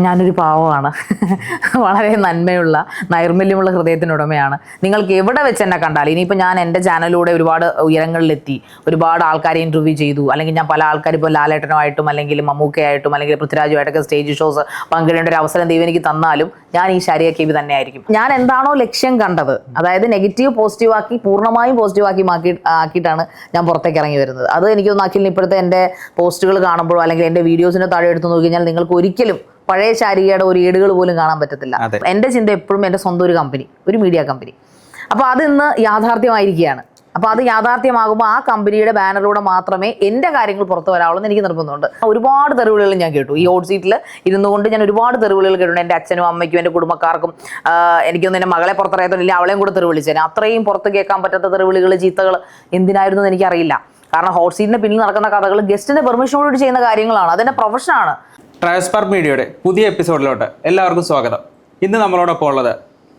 ഞാനൊരു പാവമാണ്. വളരെ നന്മയുള്ള നൈർമല്യമുള്ള ഹൃദയത്തിനുടമയാണ്. നിങ്ങൾക്ക് എവിടെ വെച്ച് എന്നെ കണ്ടാൽ, ഇനിയിപ്പോൾ ഞാൻ എൻ്റെ ചാനലിലൂടെ ഒരുപാട് ഉയരങ്ങളിലെത്തി, ഒരുപാട് ആൾക്കാരെ ഇൻ്റർവ്യൂ ചെയ്തു, അല്ലെങ്കിൽ ഞാൻ പല ആൾക്കാർ ഇപ്പോൾ ലാലേട്ടനുമായിട്ടും അല്ലെങ്കിൽ മമ്മൂക്കയായിട്ടും അല്ലെങ്കിൽ പൃഥ്വിരാജുമായിട്ടൊക്കെ സ്റ്റേജ് ഷോസ് പങ്കിടേണ്ട ഒരു അവസരം ദൈവം എനിക്ക് തന്നാലും ഞാൻ ഈ ശാരിക കെ വി തന്നെയായിരിക്കും. ഞാൻ എന്താണോ ലക്ഷ്യം കണ്ടത്, അതായത് നെഗറ്റീവ് പോസിറ്റീവ് ആക്കി പൂർണ്ണമായും പോസിറ്റീവ് ആക്കിയിട്ടാണ് ഞാൻ പുറത്തേക്ക് ഇറങ്ങി വരുന്നത്. അത് എനിക്കൊന്ന് അഖിലിന് ഇപ്പോഴത്തെ എൻ്റെ പോസ്റ്റുകൾ കാണുമ്പോഴോ അല്ലെങ്കിൽ എൻ്റെ വീഡിയോസിൻ്റെ താഴെ എടുത്ത് നോക്കി കഴിഞ്ഞാൽ നിങ്ങൾക്ക് ഒരിക്കലും പഴയ ശാരികയുടെ ഒരു ഏടുകൾ പോലും കാണാൻ പറ്റത്തില്ല. എൻ്റെ ചിന്ത എപ്പോഴും എൻ്റെ സ്വന്തം ഒരു കമ്പനി, ഒരു മീഡിയ കമ്പനി. അപ്പോൾ അത് ഇന്ന് യാഥാർത്ഥ്യമായിരിക്കുകയാണ്. അപ്പോൾ അത് യാഥാർത്ഥ്യമാകുമ്പോൾ ആ കമ്പനിയുടെ ബാനറിലൂടെ മാത്രമേ എൻ്റെ കാര്യങ്ങൾ പുറത്തു വരാവുള്ളൂ എന്ന് എനിക്ക് നിർബന്ധമുണ്ട്. ഒരുപാട് തെറിവിളികൾ ഞാൻ കേട്ടു. ഈ ഹോട്ട് സീറ്റിൽ ഇരുന്നുകൊണ്ട് ഞാൻ ഒരുപാട് തെറിവിളികൾ കേട്ടിട്ടുണ്ട്. എൻ്റെ അച്ഛനും അമ്മയ്ക്കും എൻ്റെ കുടുംബക്കാർക്കും, എനിക്കൊന്നും എൻ്റെ മകളെ പുറത്തറിയാത്തതില്ല, അവളെയും കൂടെ തെറിവിളിച്ചേനെ. അത്രയും പുറത്ത് കേൾക്കാൻ പറ്റാത്ത തെറിവിളികൾ, ചീത്തകൾ എന്തിനായിരുന്നു എന്ന് എനിക്കറിയില്ല. കാരണം ഹോട്ട് സീറ്റിൻ്റെ പിന്നിൽ നടക്കുന്ന കഥകൾ ഗസ്റ്റിൻ്റെ പെർമിഷനോട് ചെയ്യുന്ന കാര്യങ്ങളാണ്. അതെൻ്റെ പ്രൊഫഷനാണ്. ട്രയസ്പാർക്ക് മീഡിയയുടെ പുതിയ എപ്പിസോഡിലോട്ട് എല്ലാവർക്കും സ്വാഗതം. ഇന്ന് നമ്മളോടൊപ്പം ഉള്ളത്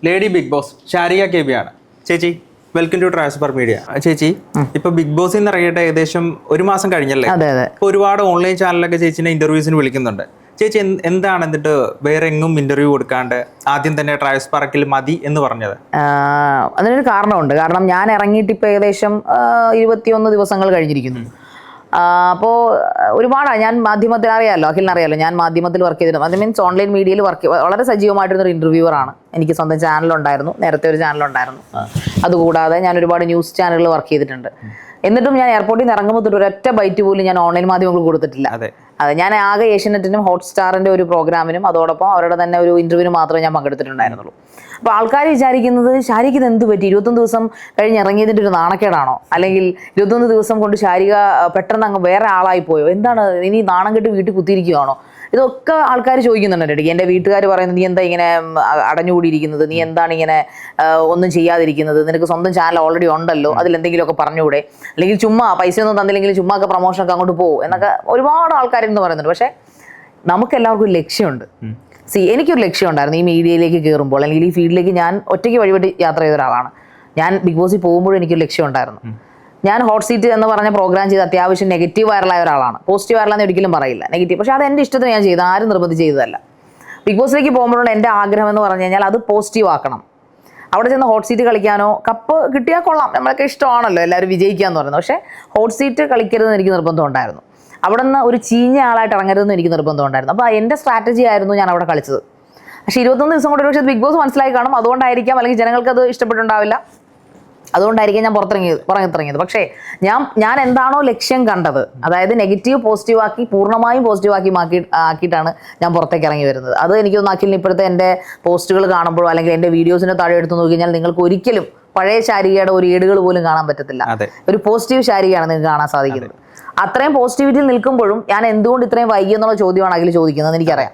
lady Bigg Boss Sharika K V ആണ്. ചേച്ചി, വെൽക്കം ടു ട്രയസ്പാർക്ക് മീഡിയ. ചേച്ചി, ഇപ്പൊ ബിഗ് ബോസിൽ നിന്ന് ഇറങ്ങിയിട്ട് ഏകദേശം ഒരു മാസം കഴിഞ്ഞല്ലേ? ഇപ്പൊ ഒരുപാട് ഓൺലൈൻ ചാനലൊക്കെ ചേച്ചിനെ ഇന്റർവ്യൂസിന് വിളിക്കുന്നുണ്ട്. ചേച്ചി എന്താണ് എന്നിട്ട് വേറെ എങ്ങും ഇന്റർവ്യൂ കൊടുക്കാണ്ട് ആദ്യം തന്നെ ട്രയസ്പാർക്കിൽ മതി എന്ന് പറഞ്ഞത്? അതിനൊരു കാരണമുണ്ട്. കാരണം ഞാൻ ഇറങ്ങിയിട്ട് ഇപ്പൊ ഏകദേശം 21 ദിവസങ്ങൾ കഴിഞ്ഞിരിക്കുന്നു. അപ്പോൾ ഒരുപാടാണ്. ഞാൻ മാധ്യമത്തിൽ അഖിലിനറിയാലോ, ഞാൻ മാധ്യമത്തിൽ വർക്ക് ചെയ്തിട്ടുണ്ട്. അത് മീൻസ് ഓൺലൈൻ മീഡിയയിൽ വളരെ സജീവമായിട്ടൊരു ഇൻ്റർവ്യൂവറാണ്. എനിക്ക് സ്വന്തം ചാനലുണ്ടായിരുന്നു, നേരത്തെ ഒരു ചാനലുണ്ടായിരുന്നു. അതുകൂടാതെ ഞാൻ ഒരുപാട് ന്യൂസ് ചാനലുകൾ വർക്ക് ചെയ്തിട്ടുണ്ട്. എന്നിട്ടും ഞാൻ എയർപോർട്ടിൽ നിന്ന് ഇറങ്ങുമ്പോൾ തൊട്ട് ഒരൊറ്റ ബൈറ്റ് പോലും ഞാൻ ഓൺലൈൻ മാധ്യമങ്ങൾ കൊടുത്തിട്ടില്ല. അതെ, ഞാൻ ആകെ ഏഷ്യനെറ്റിനും ഹോട്ട്സ്റ്റാറിൻ്റെ ഒരു പ്രോഗ്രാമിനും അതോടൊപ്പം അവരുടെ തന്നെ ഒരു ഇൻ്റർവ്യൂവിന് മാത്രമേ ഞാൻ പങ്കെടുത്തിട്ടുണ്ടായിരുന്നുള്ളൂ. അപ്പോൾ ആൾക്കാർ വിചാരിക്കുന്നത് ശാരിക ഇത് എന്ത് പറ്റി, 21 ദിവസം കഴിഞ്ഞ് ഇറങ്ങിയതിൻ്റെ ഒരു നാണക്കേടാണോ, അല്ലെങ്കിൽ 21 ദിവസം കൊണ്ട് ശാരിക പെട്ടെന്ന് അങ്ങ് വേറെ ആളായി പോയോ, എന്താണ്, ഇനി നാണം കെട്ട് വീട്ടിൽ കുത്തിയിരിക്കുകയാണോ? ഇതൊക്കെ ആൾക്കാർ ചോദിക്കുന്നുണ്ട് ഇടയ്ക്ക്. എൻ്റെ വീട്ടുകാർ പറയുന്നത്, നീ എന്താ ഇങ്ങനെ അടഞ്ഞുകൂടിയിരിക്കുന്നത്, നീ എന്താണ് ഇങ്ങനെ ഒന്നും ചെയ്യാതിരിക്കുന്നത്, നിനക്ക് സ്വന്തം ചാനൽ ഓൾറെഡി ഉണ്ടല്ലോ, അതിലെന്തെങ്കിലുമൊക്കെ പറഞ്ഞുകൂടെ, അല്ലെങ്കിൽ ചുമ്മാ പൈസയൊന്നും തന്നില്ലെങ്കിലും ചുമ്മാ ഒക്കെ പ്രൊമോഷനൊക്കെ അങ്ങോട്ട് പോകും എന്നൊക്കെ ഒരുപാട് ആൾക്കാരെന്ന് പറയുന്നുണ്ട്. പക്ഷേ നമുക്കെല്ലാവർക്കും ഒരു ലക്ഷ്യമുണ്ട്. എനിക്കൊരു ലക്ഷ്യം ഉണ്ടായിരുന്നു ഈ മീഡിയയിലേക്ക് കയറുമ്പോൾ, അല്ലെങ്കിൽ ഈ ഫീൽഡിലേക്ക് ഞാൻ ഒറ്റയ്ക്ക് വഴിപെട്ട് യാത്ര ചെയ്ത ഒരാളാണ്. ഞാൻ ബിഗ് ബോസിൽ പോകുമ്പോഴും എനിക്കൊരു ലക്ഷ്യം ഉണ്ടായിരുന്നു. ഞാൻ ഹോട്ട് സീറ്റ് എന്ന് പറഞ്ഞ പ്രോഗ്രാം ചെയ്ത് അത്യാവശ്യം നെഗറ്റീവ് വൈറലായ ഒരാളാണ്. പോസിറ്റീവ് വൈറലാന്ന് ഒരിക്കലും പറയില്ല, നെഗറ്റീവ്. പക്ഷേ അത് എൻ്റെ ഇഷ്ടത്തിന് ഞാൻ ചെയ്ത്, ആരും നിർബന്ധിച്ച് ചെയ്തതല്ല. ബിഗ് ബോസിലേക്ക് പോകുമ്പോഴുള്ള എൻ്റെ ആഗ്രഹം എന്ന് പറഞ്ഞു കഴിഞ്ഞാൽ അത് പോസിറ്റീവ് ആക്കണം. അവിടെ ചെന്ന് ഹോട്ട് സീറ്റ് കളിക്കാനോ, കപ്പ് കിട്ടിയാൽ കൊള്ളാം, നമ്മളൊക്കെ ഇഷ്ടമാണല്ലോ എല്ലാവരും വിജയിക്കാന്ന് പറയുന്നത്. പക്ഷേ ഹോട്ട് സീറ്റ് കളിക്കരുതെന്ന് എനിക്ക് നിർബന്ധം ഉണ്ടായിരുന്നു. അവിടെ നിന്ന് ഒരു ചീഞ്ഞ ആളായിട്ട് ഇറങ്ങരുതെന്ന് എനിക്ക് നിർബന്ധം ഉണ്ടായിരുന്നു. അപ്പോൾ എൻ്റെ സ്ട്രാറ്റജി ആയിരുന്നു ഞാൻ അവിടെ കളിച്ചത്. പക്ഷേ 21 ദിവസം കൊണ്ട് പക്ഷേ ബിഗ് ബോസ് മനസ്സിലായി കാണും. അതുകൊണ്ടായിരിക്കാം, അല്ലെങ്കിൽ ജനങ്ങൾക്ക് അത് ഇഷ്ടപ്പെട്ടുണ്ടാവില്ല, അതുകൊണ്ടായിരിക്കും ഞാൻ പുറത്തിറങ്ങിയത്. പക്ഷേ ഞാൻ എന്താണോ ലക്ഷ്യം കണ്ടത്, അതായത് നെഗറ്റീവ് പോസിറ്റീവ് ആക്കി പൂർണ്ണമായും പോസിറ്റീവ് ആക്കിയിട്ടാണ് ഞാൻ പുറത്തേക്ക് ഇറങ്ങി വരുന്നത്. അത് എനിക്കൊന്ന് അഖിലിന് ഇപ്പോഴത്തെ എൻ്റെ പോസ്റ്റുകൾ കാണുമ്പോഴോ അല്ലെങ്കിൽ എൻ്റെ വീഡിയോസിൻ്റെ താഴെ എടുത്ത് നോക്കി കഴിഞ്ഞാൽ നിങ്ങൾക്ക് ഒരിക്കലും പഴയ ശാരികയുടെ ഒരു ഏടുകൾ പോലും കാണാൻ പറ്റത്തില്ല. ഒരു പോസിറ്റീവ് ശാരികയാണ് നിങ്ങൾക്ക് കാണാൻ സാധിക്കുന്നത്. അത്രയും പോസിറ്റിവിറ്റിയിൽ നിൽക്കുമ്പോഴും ഞാൻ എന്തുകൊണ്ട് ഇത്രയും വൈകി എന്നുള്ള ചോദ്യമാണ് അഖിൽ ചോദിക്കുന്നത്. എനിക്കറിയാം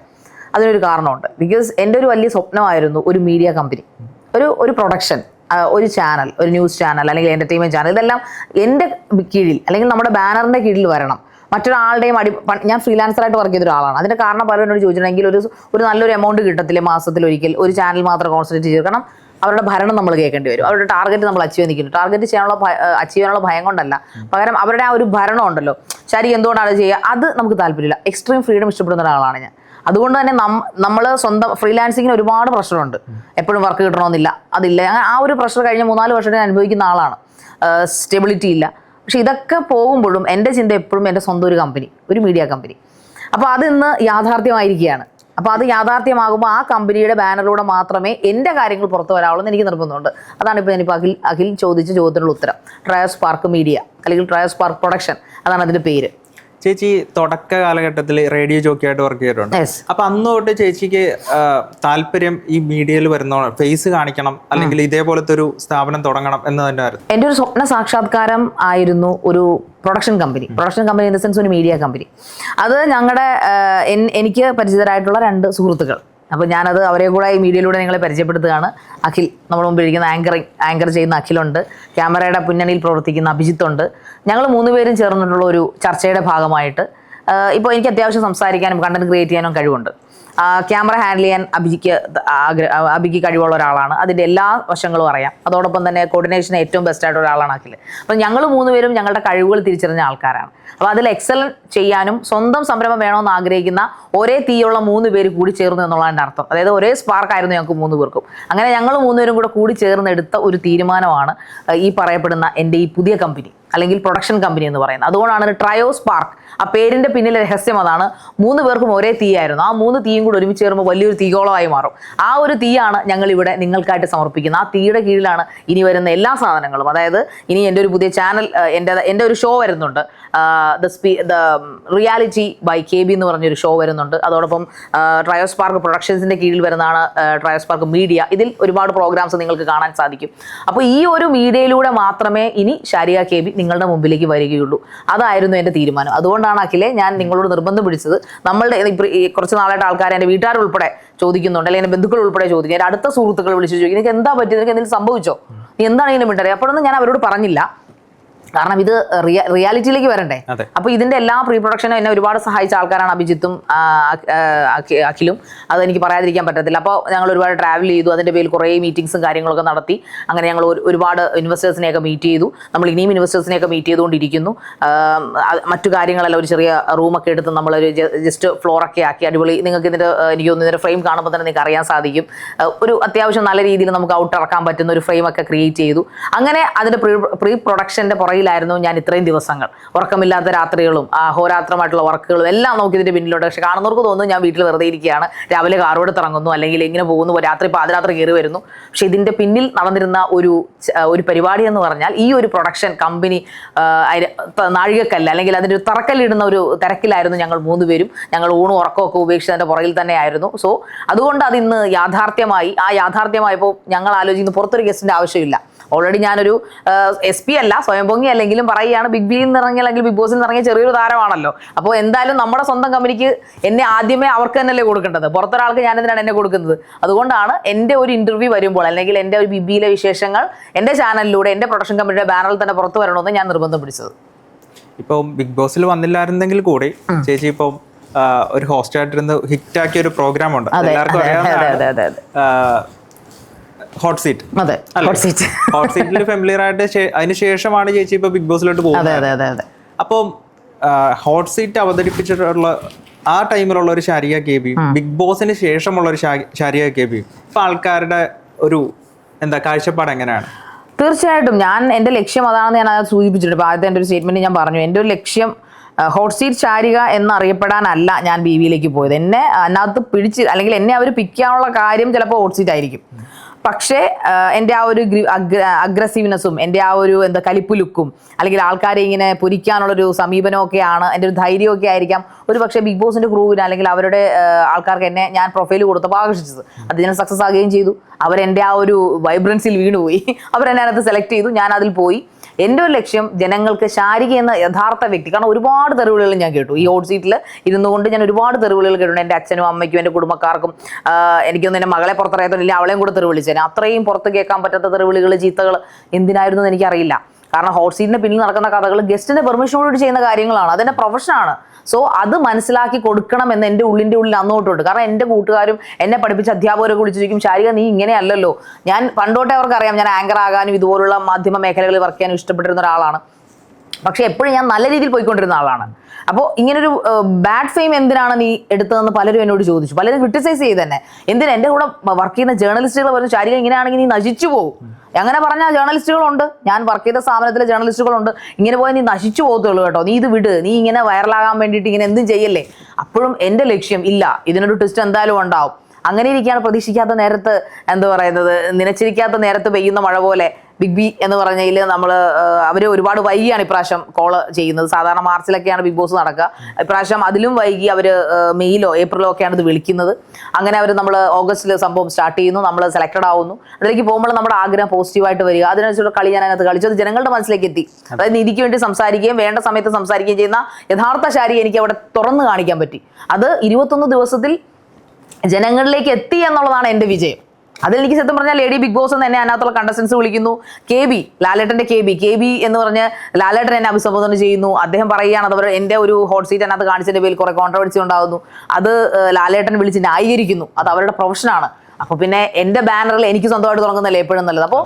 അതിനൊരു കാരണമുണ്ട്. ബിക്കോസ് എൻ്റെ ഒരു വലിയ സ്വപ്നമായിരുന്നു ഒരു മീഡിയ കമ്പനി, ഒരു പ്രൊഡക്ഷൻ, ഒരു ചാനൽ, ഒരു ന്യൂസ് ചാനൽ അല്ലെങ്കിൽ എൻ്റർടൈൻമെൻറ്റ് ചാനൽ, ഇതെല്ലാം എൻ്റെ കീഴിൽ അല്ലെങ്കിൽ നമ്മുടെ ബാനറിൻ്റെ കീഴിൽ വരണം. മറ്റൊരാളുടെയും ഞാൻ ഫ്രീലാൻസറായിട്ട് വർക്ക് ചെയ്ത ഒരാളാണ്. അതിൻ്റെ കാരണം പലരും എന്നോട് ചോദിച്ചിട്ടുണ്ടെങ്കിൽ ഒരു നല്ലൊരു എമൗണ്ട് കിട്ടത്തില്ല മാസത്തിലൊരിക്കൽ, ഒരു ചാനൽ മാത്രം കോൺസെൻട്രേറ്റ് ചെയ്ത്. കാരണം അവരുടെ ഭരണം നമ്മൾ കേൾക്കേണ്ടി വരും, അവരുടെ ടാർഗറ്റ് നമ്മൾ അച്ചീവ് ചെയ്തിരിക്കുന്നു. ടാർഗറ്റ് അച്ചീവ് ചെയ്യാനുള്ള ഭയം കൊണ്ടല്ല, പകരം അവരുടെ ആ ഒരു ഭരണം ഉണ്ടല്ലോ, ശരി എന്തുകൊണ്ടാണ് അത് ചെയ്യുക, അത് നമുക്ക് താല്പര്യമില്ല. എക്സ്ട്രീം ഫ്രീഡം ഇഷ്ടപ്പെടുന്ന ഒരാളാണ് ഞാൻ. അതുകൊണ്ട് തന്നെ നമ്മൾ സ്വന്തം ഫ്രീലാൻസിങ്ങിന് ഒരുപാട് പ്രഷറുണ്ട്. എപ്പോഴും വർക്ക് കിട്ടണമെന്നില്ല, അതില്ല. ആ ഒരു പ്രഷർ കഴിഞ്ഞ 3-4 വർഷത്തെ അനുഭവിക്കുന്ന ആളാണ്. സ്റ്റെബിലിറ്റി ഇല്ല. പക്ഷെ ഇതൊക്കെ പോകുമ്പോഴും എൻ്റെ ചിന്ത എപ്പോഴും എൻ്റെ സ്വന്തം ഒരു കമ്പനി, ഒരു മീഡിയ കമ്പനി. അപ്പോൾ അത് ഇന്ന് യാഥാർത്ഥ്യമായിരിക്കുകയാണ്. അപ്പോൾ അത് യാഥാർത്ഥ്യമാകുമ്പോൾ ആ കമ്പനിയുടെ ബാനറിലൂടെ മാത്രമേ എൻ്റെ കാര്യങ്ങൾ പുറത്തു വരാവുള്ളൂ എന്ന് എനിക്ക് നിർബന്ധമുണ്ട്. അതാണ് ഇപ്പോൾ ഞാനിപ്പോൾ അഖിൽ ചോദിച്ച ചോദ്യത്തിനുള്ള ഉത്തരം. ട്രയസ്പാർക്ക് മീഡിയ അല്ലെങ്കിൽ ട്രയസ്പാർക്ക് പ്രൊഡക്ഷൻ, അതാണ് അതിൻ്റെ പേര്. ചേച്ചി തുടക്ക കാലഘട്ടത്തിൽ റേഡിയോ ജോക്കിയായിട്ട് വർക്ക് ചെയ്തിട്ടുണ്ട്. അപ്പൊ അന്ന് തൊട്ട് ചേച്ചിക്ക് താല്പര്യം ഈ മീഡിയയിൽ വരുന്ന ഫേസ് കാണിക്കണം, അല്ലെങ്കിൽ ഇതേപോലത്തെ ഒരു സ്ഥാപനം തുടങ്ങണം എന്ന് തന്നെയായിരുന്നു? എൻ്റെ ഒരു സ്വപ്ന സാക്ഷാത്കാരം ആയിരുന്നു ഒരു production company in the sense ഒരു മീഡിയ കമ്പനി. അത് എനിക്ക് പരിചിതരായിട്ടുള്ള 2 സുഹൃത്തുക്കൾ. അപ്പോൾ ഞാനത് അവരെ കൂടെ ഈ മീഡിയയിലൂടെ നിങ്ങളെ പരിചയപ്പെടുത്തുകയാണ്. അഖിൽ, നമ്മുടെ മുമ്പിൽ ഇരിക്കുന്ന ആങ്കർ ചെയ്യുന്ന അഖിലുണ്ട്, ക്യാമറയുടെ പിന്നണിയിൽ പ്രവർത്തിക്കുന്ന അഭിജിത്തുണ്ട്. ഞങ്ങൾ 3 പേരും ചേർന്നിട്ടുള്ള ഒരു ചർച്ചയുടെ ഭാഗമായിട്ട് ഇപ്പോൾ എനിക്ക് അത്യാവശ്യം സംസാരിക്കാനും കണ്ടന്റ് ക്രിയേറ്റ് ചെയ്യാനും കഴിവുണ്ട്. ക്യാമറ ഹാൻഡിൽ ചെയ്യാൻ അഭിക്ക് കഴിവുള്ള ഒരാളാണ്. അതിൻ്റെ എല്ലാ വശങ്ങളും അറിയാം. അതോടൊപ്പം തന്നെ കോർഡിനേഷൻ ഏറ്റവും ബെസ്റ്റ് ആയിട്ട് ഒരാളാണ് അഖിൽ. അപ്പം ഞങ്ങൾ 3 പേരും ഞങ്ങളുടെ കഴിവുകൾ തിരിച്ചറിഞ്ഞ ആൾക്കാരാണ്. അപ്പോൾ അതിൽ എക്സൽ ചെയ്യാനും സ്വന്തം സംരംഭം വേണമെന്ന് ആഗ്രഹിക്കുന്ന ഒരേ തീയുള്ള 3 പേര് കൂടി ചേർന്നു എന്നുള്ളതിൻ്റെ അർത്ഥം. അതായത് ഒരേ സ്പാർക്കായിരുന്നു ഞങ്ങൾക്ക് 3 പേർക്കും. അങ്ങനെ ഞങ്ങൾ 3 പേരും കൂടി ചേർന്ന് എടുത്ത ഒരു തീരുമാനമാണ് ഈ പറയപ്പെടുന്ന എൻ്റെ ഈ പുതിയ കമ്പനി അല്ലെങ്കിൽ പ്രൊഡക്ഷൻ കമ്പനി എന്ന് പറയുന്നത്. അതുകൊണ്ടാണ് ട്രയോ സ്പാർക്ക്. ആ പേരിൻ്റെ പിന്നിലെ രഹസ്യം അതാണ്. 3 പേർക്കും ഒരേ തീയായിരുന്നു. ആ 3 തീയും കൂടി ഒരുമിച്ച് ചേരുമ്പോൾ വലിയൊരു തീഗോളമായി മാറും. ആ ഒരു തീയാണ് ഞങ്ങൾ ഇവിടെ നിങ്ങൾക്കായിട്ട് സമർപ്പിക്കുന്നത്. ആ തീയുടെ കീഴിലാണ് ഇനി വരുന്ന എല്ലാ സാധനങ്ങളും. അതായത് ഇനി എൻ്റെ ഒരു പുതിയ ചാനൽ, എൻ്റെ ഒരു ഷോ വരുന്നുണ്ട്. ദ റിയാലിറ്റി ബൈ KB എന്ന് പറഞ്ഞൊരു ഷോ വരുന്നുണ്ട്. അതോടൊപ്പം ട്രയോ സ്പാർക്ക് പ്രൊഡക്ഷൻസിൻ്റെ കീഴിൽ വരുന്നതാണ് ട്രയോ സ്പാർക്ക് മീഡിയ. ഇതിൽ ഒരുപാട് പ്രോഗ്രാംസ് നിങ്ങൾക്ക് കാണാൻ സാധിക്കും. അപ്പോൾ ഈ ഒരു മീഡിയയിലൂടെ മാത്രമേ ഇനി ഷാരിക KB നിങ്ങളുടെ മുമ്പിലേക്ക് വരികയുള്ളൂ. അതായിരുന്നു എൻ്റെ തീരുമാനം. അതുകൊണ്ടാണ് അഖിലെ ഞാൻ നിങ്ങളോട് നിർബന്ധം പിടിച്ചത്. നമ്മളുടെ കുറച്ച് നാളായിട്ട് ആൾക്കാർ എൻ്റെ വീട്ടുകാരുൾപ്പെടെ ചോദിക്കുന്നുണ്ട്, അല്ലെങ്കിൽ എൻ്റെ ബന്ധുക്കൾ ഉൾപ്പെടെ ചോദിക്കും, എൻ്റെ അടുത്ത സുഹൃത്തുക്കൾ വിളിച്ച് ചോദിക്കും, നിനക്ക് എന്താ പറ്റിയത്, നിനക്ക് എന്തെങ്കിലും സംഭവിച്ചോ, നീ എന്താണ് ഇങ്ങനെ വിട്ടറിയത്? അപ്പോഴൊന്നും ഞാൻ അവരോട് പറഞ്ഞില്ല. കാരണം ഇത് റിയാലിറ്റിയിലേക്ക് വരണ്ടേ. അപ്പൊ ഇതിന്റെ എല്ലാ പ്രീ പ്രൊഡക്ഷനും എന്നെ ഒരുപാട് സഹായിച്ച ആൾക്കാരാണ് അഭിജിത്തും അഖിലും. അതെനിക്ക് പറയാതിരിക്കാൻ പറ്റത്തില്ല. അപ്പോൾ ഞങ്ങൾ ഒരുപാട് ട്രാവൽ ചെയ്തു. അതിന്റെ പേരിൽ കുറേ മീറ്റിംഗ്സും കാര്യങ്ങളൊക്കെ നടത്തി. അങ്ങനെ ഞങ്ങൾ ഒരുപാട് ഇൻവെസ്റ്റേഴ്സിനെയൊക്കെ മീറ്റ് ചെയ്തു. നമ്മൾ ഇനിയും ഇൻവെസ്റ്റേഴ്സിനെയൊക്കെ മീറ്റ് ചെയ്തുകൊണ്ടിരിക്കുന്നു. മറ്റു കാര്യങ്ങളെല്ലാം ഒരു ചെറിയ റൂമൊക്കെ എടുത്ത് നമ്മളൊരു ജസ്റ്റ് ഫ്ലോറൊക്കെ ആക്കി അടിപൊളി. നിങ്ങൾക്ക് ഇതിന്റെ എനിക്ക് തോന്നുന്നു ഇതിന്റെ ഫ്രെയിം കാണുമ്പോൾ തന്നെ നിങ്ങൾക്ക് അറിയാൻ സാധിക്കും. ഒരു അത്യാവശ്യം നല്ല രീതിയിൽ നമുക്ക് ഔട്ട് ഇറക്കാൻ പറ്റുന്ന ഒരു ഫ്രെയിം ഒക്കെ ക്രിയേറ്റ് ചെയ്തു. അങ്ങനെ അതിന്റെ പ്രീ പ്രൊഡക്ഷന്റെ പുറകിലായിരുന്നു ഞാൻ ഇത്രയും ദിവസങ്ങൾ. ഉറക്കമില്ലാത്ത രാത്രികളും അഹോരാത്രമായിട്ടുള്ള വർക്കുകളും എല്ലാം നോക്കി ഇതിന്റെ പിന്നിലുണ്ട്. പക്ഷെ കാണുന്നവർക്ക് തോന്നുന്നു ഞാൻ വീട്ടിൽ വെറുതെ ഇരിക്കുകയാണ്, രാവിലെ കാറോട് ഇറങ്ങുന്നു, അല്ലെങ്കിൽ ഇങ്ങനെ പോകുന്നു, രാത്രി പാതിരാത്രി കയറി വരുന്നു. പക്ഷെ ഇതിന്റെ പിന്നിൽ നടന്നിരുന്ന ഒരു പരിപാടി എന്ന് പറഞ്ഞാൽ ഈ ഒരു പ്രൊഡക്ഷൻ കമ്പനി നാഴികക്കല്ല് അല്ലെങ്കിൽ അതിൻ്റെ ഒരു തറക്കല്ലിടുന്ന ഒരു തിരക്കിലായിരുന്നു ഞങ്ങൾ 3 പേരും. ഞങ്ങൾ ഊണും ഉറക്കമൊക്കെ ഉപേക്ഷിച്ചതിൻ്റെ പുറകിൽ തന്നെയായിരുന്നു. സോ അതുകൊണ്ട് അത് ഇന്ന് യാഥാർത്ഥ്യമായി. ആ യാഥാർത്ഥ്യമായപ്പോൾ ഞങ്ങൾ ആലോചിക്കുന്നു പുറത്തൊരു ഗസ്റ്റിൻ്റെ ആവശ്യമില്ല. ഓൾറെഡി ഞാനൊരു SP അല്ല, സ്വയം പൊങ്ങി അല്ലെങ്കിലും പറയുകയാണ്, ബിഗ് ബിയിൽ നിന്ന് ഇറങ്ങിയ അല്ലെങ്കിൽ ബിഗ് ബോസിൽ നിന്ന് ഇറങ്ങിയ ചെറിയൊരു താരമാണല്ലോ. അപ്പോൾ എന്തായാലും നമ്മുടെ സ്വന്തം കമ്പനിക്ക് എന്നെ ആദ്യമേ അവർക്ക് തന്നെയല്ലേ കൊടുക്കേണ്ടത്, പുറത്തൊരാൾക്ക് ഞാനെന്തിനാണ് എന്നെ കൊടുക്കുന്നത്? അതുകൊണ്ടാണ് എൻ്റെ ഒരു ഇന്റർവ്യൂ വരുമ്പോൾ അല്ലെങ്കിൽ എൻ്റെ ഒരു ബിഗ് ബിയിലെ വിശേഷങ്ങൾ എൻ്റെ ചാനലിലൂടെ എൻ്റെ പ്രൊഡക്ഷൻ കമ്പനിയുടെ ബാനറിൽ തന്നെ പുറത്തു വരണമെന്ന് ഞാൻ നിർബന്ധം പിടിച്ചത്. ഇപ്പോൾ ബിഗ് ബോസിൽ വന്നില്ലായിരുന്നെങ്കിൽ കൂടി ചേച്ചി ഇപ്പം ഒരു ഹോസ്റ്റായിട്ടിരുന്ന് ഹിറ്റാക്കിയ ഒരു പ്രോഗ്രാം ഉണ്ട്, എല്ലാവർക്കും അറിയാവുന്നതാണ്, ഹോട്ട് സീറ്റ്. ഹോട്ട് സീറ്റിൽ ഫെമിലിയർ ആയിട്ട് അതിന് ശേഷമാണ് ചേച്ചി ഇപ്പൊ ബിഗ് ബോസിലോട്ട് പോകുന്നത്. അപ്പോൾ ഹോട്ട് സീറ്റ് അവതരിപ്പിച്ചിട്ടുള്ള ആ ടൈമിലുള്ള ഒരു ഷാരിക KB, ബിഗ് ബോസിന് ശേഷമുള്ള ഒരു ഷാരിക KB, ഇപ്പൊ ആൾക്കാരുടെ ഒരു കാഴ്ചപ്പാട് എങ്ങനെയാണ്? തീർച്ചയായിട്ടും എൻ്റെ ലക്ഷ്യം അതാണെന്ന് ഞാൻ അത് സൂചിപ്പിച്ചിട്ടുണ്ട്. ഇപ്പോൾ ആദ്യത്തെ എൻ്റെ ഒരു സ്റ്റേറ്റ്മെന്റ് ഞാൻ പറഞ്ഞു, എൻ്റെ ഒരു ലക്ഷ്യം ഹോട്ട് സീറ്റ് ഷാരിക എന്നറിയപ്പെടാനല്ല ഞാൻ BBയിലേക്ക് പോയത്. എന്നെ അതിനകത്ത് പിടിച്ച് അല്ലെങ്കിൽ എന്നെ അവർ പിക്ക് ചെയ്യാനുള്ള കാര്യം ചിലപ്പോൾ ഹോട്ട് സീറ്റ് ആയിരിക്കും. പക്ഷേ എൻ്റെ ആ ഒരു അഗ്രസീവ്നെസ്സും എൻ്റെ ആ ഒരു കലിപ്പ് ലുക്കും അല്ലെങ്കിൽ ആൾക്കാരെ ഇങ്ങനെ പൊരിക്കാനുള്ളൊരു സമീപനമൊക്കെയാണ്, എൻ്റെ ഒരു ധൈര്യമൊക്കെ ആയിരിക്കാം ഒരു പക്ഷേ ബിഗ് ബോസിൻ്റെ ക്രൂവിന് അല്ലെങ്കിൽ അവരുടെ ആൾക്കാർക്ക് എന്നെ ഞാൻ പ്രൊഫൈൽ കൊടുത്തപ്പോൾ ആകർഷിച്ചത്. അത് ഞാൻ സക്സസ് ആകുകയും ചെയ്തു. അവരെൻ്റെ ആ ഒരു വൈബ്രൻസിൽ വീണുപോയി. അവരെന്നെ അതിനകത്ത് സെലക്ട് ചെയ്തു, ഞാൻ അതിൽ പോയി. എൻ്റെ ഒരു ലക്ഷ്യം ജനങ്ങൾക്ക് ഷാരിക എന്ന യഥാർത്ഥ വ്യക്തി, കാരണം ഒരുപാട് തെറിവിളികൾ ഞാൻ കേട്ടു ഈ ഹോട്ട് സീറ്റിൽ ഇരുന്നു കൊണ്ട്. ഞാൻ ഒരുപാട് തെറിവിളികൾ കേട്ടിട്ടുണ്ട്. എൻ്റെ അച്ഛനും അമ്മയ്ക്കും എൻ്റെ കുടുംബക്കാർക്കും. എനിക്കൊന്നും എൻ്റെ മകളെ പുറത്തറിയാത്തോണ്ടില്ല, അവളെയും കൂടെ തെറിവിളിച്ചേനെ. അത്രയും പുറത്ത് കേൾക്കാൻ പറ്റാത്ത തെറിവിളികൾ, ചീത്തകൾ എന്തിനായിരുന്നു എന്ന് എനിക്കറിയില്ല. കാരണം ഹോട്ട് സീറ്റിന്റെ പിന്നിൽ നടക്കുന്ന കഥകൾ ഗസ്റ്റിന്റെ പെർമിഷനോട് ചെയ്യുന്ന കാര്യങ്ങളാണ്, അതെന്റെ പ്രൊഫഷനാണ്. സോ അത് മനസ്സിലാക്കി കൊടുക്കണം എന്ന് എൻ്റെ ഉള്ളിൻ്റെ ഉള്ളിൽ അന്നോട്ടുണ്ട്. കാരണം എൻ്റെ കൂട്ടുകാരും എന്നെ പഠിപ്പിച്ച അധ്യാപകരൊക്കെ വിളിച്ചു ചോദിക്കും, ഷാരിക നീ ഇങ്ങനെയല്ലല്ലോ. ഞാൻ പണ്ടോട്ടേ അവർക്കറിയാം ഞാൻ ആങ്കർ ആകാനും ഇതുപോലുള്ള മാധ്യമ മേഖലകളിൽ വർക്ക് ചെയ്യാനും ഇഷ്ടപ്പെട്ടിരുന്ന ഒരാളാണ്. പക്ഷെ എപ്പോഴും ഞാൻ നല്ല രീതിയിൽ പോയിക്കൊണ്ടിരുന്ന ആളാണ്. അപ്പോൾ ഇങ്ങനൊരു ബാഡ് ഫെയിം എന്തിനാണ് നീ എടുത്തതെന്ന് പലരും എന്നോട് ചോദിച്ചു, പലരും ക്രിട്ടിസൈസ് ചെയ്ത് തന്നെ. എന്തിനാ എൻ്റെ കൂടെ വർക്ക് ചെയ്യുന്ന ജേർണലിസ്റ്റുകൾ പറഞ്ഞു, ഷാരിക ഇങ്ങനെയാണെങ്കിൽ നീ നശിച്ചു പോകും. അങ്ങനെ പറഞ്ഞ ജേർണലിസ്റ്റുകളുണ്ട്, ഞാൻ വർക്ക് ചെയ്ത സ്ഥാപനത്തിലെ ജേർണലിസ്റ്റുകളുണ്ട്. ഇങ്ങനെ പോയാൽ നീ നശിച്ചു പോകത്തുള്ളൂ കേട്ടോ, നീ ഇത് വിട്, നീ ഇങ്ങനെ വൈറലാകാൻ വേണ്ടിയിട്ട് ഇങ്ങനെ എന്തും ചെയ്യല്ലേ. അപ്പോഴും എൻ്റെ ലക്ഷ്യം ഇല്ല, ഇതിനൊരു ട്വിസ്റ്റ് എന്തായാലും ഉണ്ടാവും. അങ്ങനെ ഇരിക്കുകയാണ് പ്രതീക്ഷിക്കാത്ത നേരത്ത് നനച്ചിരിക്കാത്ത നേരത്ത് പെയ്യുന്ന മഴ പോലെ ബിഗ് ബി എന്ന് പറഞ്ഞതിൽ അവർ ഒരുപാട് വൈകിയാണ് ഇപ്രാവശ്യം കോള് ചെയ്യുന്നത്. സാധാരണ മാർച്ചിലൊക്കെയാണ് ബിഗ് ബോസ് നടക്കുക. ഇപ്രാവശ്യം അതിലും വൈകി അവർ മെയ്യിലോ ഏപ്രിലോ ഒക്കെയാണ് ഇത് വിളിക്കുന്നത്. അങ്ങനെ നമ്മൾ ഓഗസ്റ്റിൽ സംഭവം സ്റ്റാർട്ട് ചെയ്യുന്നു, നമ്മൾ സെലക്ടഡ് ആവുന്നു. അതിലേക്ക് പോകുമ്പോൾ നമ്മുടെ ആഗ്രഹം പോസിറ്റീവായിട്ട് വരിക, അതിനനുസരിച്ചുള്ള കളി ഞാൻ അതിനകത്ത് കളിച്ചു. അത് ജനങ്ങളുടെ മനസ്സിലേക്ക് എത്തി. അതായത് നീതിക്ക് വേണ്ടി സംസാരിക്കുകയും വേണ്ട സമയത്ത് സംസാരിക്കുകയും ചെയ്യുന്ന യഥാർത്ഥ ശാരി എനിക്ക് അവിടെ തുറന്നു കാണിക്കാൻ പറ്റി. അത് 21 ദിവസത്തിൽ ജനങ്ങളിലേക്ക് എത്തി എന്നുള്ളതാണ് എൻ്റെ വിജയം. അതെനിക്ക് സത്യം പറഞ്ഞാൽ ലേഡി ബിഗ് ബോസ് എന്ന് എന്നെ അതിനകത്തുള്ള കണ്ടസ്റ്റൻസ് വിളിക്കുന്നു. KB ലാലേട്ടന്റെ KB എന്ന് പറഞ്ഞ് ലാലേട്ടൻ എന്നെ അഭിസംബോധന ചെയ്യുന്നു. അദ്ദേഹം പറയുകയാണ് അതവർ എൻ്റെ ഒരു ഹോട്ട് സീറ്റ് അതിനകത്ത് കാണിച്ചതിന്റെ പേരിൽ കുറെ കോൺട്രവേഴ്സി ഉണ്ടാകുന്നു. അത് ലാലേട്ടൻ വിളിച്ച് ന്യായീകരിക്കുന്നു. അത് അവരുടെ പ്രൊഫഷനാണ്. അപ്പൊ പിന്നെ എന്റെ ബാനറിൽ എനിക്ക് സ്വന്തമായിട്ട് തുടങ്ങുന്നല്ലേ എപ്പോഴും നല്ലത്. അപ്പോൾ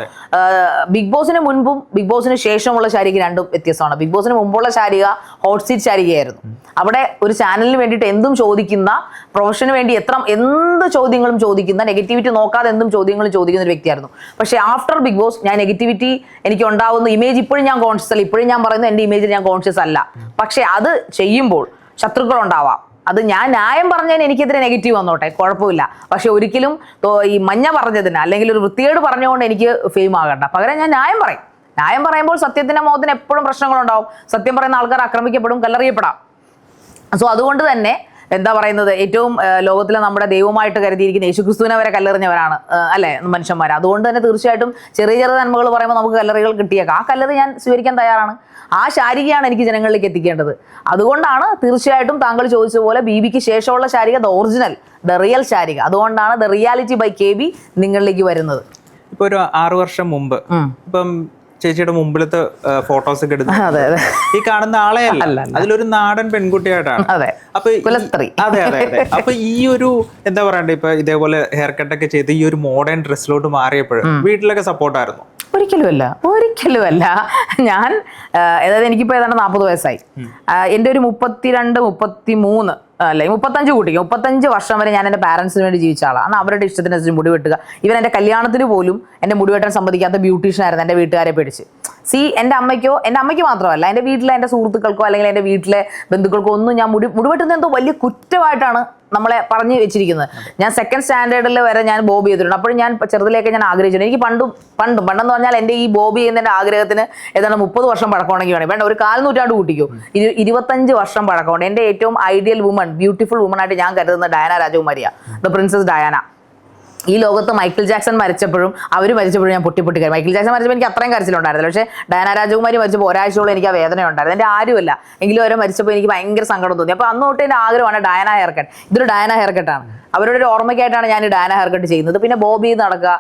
ബിഗ് ബോസിന് മുൻപും ബിഗ് ബോസിന് ശേഷമുള്ള ശാരിക രണ്ടും വ്യത്യസ്തമാണ്. ബിഗ് ബോസിന് മുമ്പുള്ള ശാരിക ഹോട്ട് സീറ്റ് ശാരികയായിരുന്നു. അവിടെ ഒരു ചാനലിന് വേണ്ടിയിട്ട് എന്തും ചോദിക്കുന്ന, പ്രൊഫഷന് വേണ്ടി എന്ത് ചോദ്യങ്ങളും ചോദിക്കുന്ന, നെഗറ്റിവിറ്റി നോക്കാതെ എന്തും ചോദ്യങ്ങളും ചോദിക്കുന്ന ഒരു വ്യക്തിയായിരുന്നു. പക്ഷേ ആഫ്റ്റർ ബിഗ് ബോസ് ഞാൻ നെഗറ്റിവിറ്റി എനിക്ക് ഉണ്ടാവുന്ന ഇമേജ് ഇപ്പോഴും ഞാൻ കോൺഷ്യസ് അല്ല. ഇപ്പോഴും ഞാൻ പറയുന്നത് എൻ്റെ ഇമേജിൽ ഞാൻ കോൺഷ്യസ് അല്ല. പക്ഷേ അത് ചെയ്യുമ്പോൾ ശത്രുക്കളുണ്ടാവാം. അത് ഞാൻ ന്യായം പറഞ്ഞതിന് എനിക്കെതിരെ നെഗറ്റീവ് വന്നോട്ടെ, കുഴപ്പമില്ല. പക്ഷെ ഒരിക്കലും ഈ മഞ്ഞ പറഞ്ഞതിന് അല്ലെങ്കിൽ ഒരു വൃത്തികേട് പറഞ്ഞുകൊണ്ട് എനിക്ക് ഫെയിം ആകണ്ട. പകരം ഞാൻ ന്യായം പറയും. ന്യായം പറയുമ്പോൾ സത്യത്തിന്റെ മുഖത്തിന് എപ്പോഴും പ്രശ്നങ്ങളുണ്ടാവും. സത്യം പറയുന്ന ആൾക്കാർ ആക്രമിക്കപ്പെടും, കല്ലെറിയപ്പെടാം. സോ അതുകൊണ്ട് തന്നെ എന്താ പറയുന്നത്, ഏറ്റവും ലോകത്തിലെ നമ്മുടെ ദൈവമായിട്ട് കരുതിയിരിക്കുന്ന യേശുക്രിസ്തുവിനെ വരെ കല്ലെറിഞ്ഞവരാണ് അല്ലെ മനുഷ്യന്മാർ. അതുകൊണ്ട് തന്നെ തീർച്ചയായിട്ടും ചെറിയ ചെറിയ നന്മകൾ പറയുമ്പോൾ നമുക്ക് കല്ലെറികൾ കിട്ടിയേക്കാം. ആ കല്ലെറി ഞാൻ സ്വീകരിക്കാൻ തയ്യാറാണ്. ആ ശാരികയാണ് എനിക്ക് ജനങ്ങളിലേക്ക് എത്തിക്കേണ്ടത്. അതുകൊണ്ടാണ് തീർച്ചയായിട്ടും താങ്കൾ ചോദിച്ച പോലെ BBക്ക് ശേഷമുള്ള Sharika the original, the real Sharika. അതുകൊണ്ടാണ് ദ റിയാലിറ്റി ബൈ KB നിങ്ങളിലേക്ക് വരുന്നത്. ഇപ്പൊ ഒരു 6 വർഷം മുമ്പ് ഇപ്പം ചേച്ചിയുടെ മുമ്പിലത്തെ ഫോട്ടോസ് ഒക്കെ എടുത്ത് ഈ കാണുന്ന ആളെ അല്ല, അതിലൊരു നാടൻ പെൺകുട്ടിയായിട്ടാണ്. അപ്പൊ അതെ. അപ്പൊ ഈ ഒരു എന്താ പറയണ്ടേ, ഇപ്പൊ ഇതേപോലെ ഹെയർ കട്ടൊക്കെ ചെയ്ത് ഈ ഒരു മോഡേൺ ഡ്രസ്സിലോട്ട് മാറിയപ്പോഴും വീട്ടിലൊക്കെ സപ്പോർട്ടായിരുന്നു? ഒരിക്കലുമല്ല. ഞാൻ അതായത് എനിക്കിപ്പോൾ ഏതാണ്ട് 40 വയസ്സായി. എൻ്റെ ഒരു 32, 33 അല്ലെ 35 കൂട്ടിക്കും, 35 വർഷം വരെ ഞാൻ എൻ്റെ പാരൻസിന് വേണ്ടി ജീവിച്ച ആളാണ്. അന്ന് അവരുടെ ഇഷ്ടത്തിനനുസരിച്ച് മുടി വെട്ടുക. ഇവൻ എൻ്റെ കല്യാണത്തിന് പോലും എൻ്റെ മുടി വെട്ടാൻ സമ്മതിക്കാത്ത ബ്യൂട്ടീഷ്യനായിരുന്നു എൻ്റെ വീട്ടുകാരെ പേടിച്ച്. എൻ്റെ അമ്മയ്ക്ക് മാത്രമല്ല, എൻ്റെ വീട്ടിലെ എൻ്റെ സുഹൃത്തുക്കൾക്കോ അല്ലെങ്കിൽ എൻ്റെ വീട്ടിലെ ബന്ധുക്കൾക്കോ ഒന്നും ഞാൻ മുടി വെട്ടുന്നത് എന്തോ വലിയ കുറ്റമായിട്ടാണ് നമ്മളെ പറഞ്ഞു വെച്ചിരിക്കുന്നത്. ഞാൻ 2nd സ്റ്റാൻഡേർഡിൽ വരെ ഞാൻ ബോബ് ചെയ്തിട്ടുണ്ട്. അപ്പോഴും ഞാൻ ചെറുതിലേക്ക് ഞാൻ ആഗ്രഹിച്ചിട്ടുണ്ട്. എനിക്ക് പണ്ടെന്ന് പറഞ്ഞാൽ എൻ്റെ ഈ ബോബ് ചെയ്യുന്നതിൻ്റെ ആഗ്രഹത്തിന് ഏതാണ്ട് 30 വർഷം പഴക്കമാണെങ്കിൽ വേണ്ട ഒരു 4 നൂറ്റാണ്ട് കൂട്ടിക്കോ, 25 വർഷം പഴക്കമുണ്ട്. എൻ്റെ ഏറ്റവും ഐഡിയൽ വുമൺ, ബ്യൂട്ടിഫുൾ വുമൺ ആയിട്ട് ഞാൻ കരുതുന്ന ഡയാന രാജകുമാരിയാണ്, ദ പ്രിൻസസ് ഡയാന. ഈ ലോകത്ത് മൈക്കിൾ ജാക്സൺ മരിച്ചപ്പോഴും ഞാൻ പൊട്ടി മൈക്കിൾ ജാക്സൺ മരിച്ചപ്പോൾ എനിക്ക് അത്രയും കരച്ചിലുണ്ടായിരുന്നില്ല. പക്ഷേ ഡയാന രാജകുമാരി മരിച്ചപ്പോൾ ഒരാഴ്ചയോളം എനിക്ക് ആ വേദന ഉണ്ടായിരുന്നു. എൻ്റെ ആരുമല്ല എങ്കിലും അവരെ മരിച്ചപ്പോൾ എനിക്ക് ഭയങ്കര സങ്കടം തോന്നി. അപ്പോൾ അന്ന് തൊട്ട് എൻ്റെ ആഗ്രഹമാണ് ഡയാന ഹെയർ കട്ട്. ഇതൊരു ഡയാന ഹെയർ കട്ടാണ്. അവരുടെ ഒരു ഓർമ്മയ്ക്കായിട്ടാണ് ഞാൻ ഈ ഡയാന ഹെയർ കട്ട് ചെയ്യുന്നത്. പിന്നെ ബോബി നടക്കുക,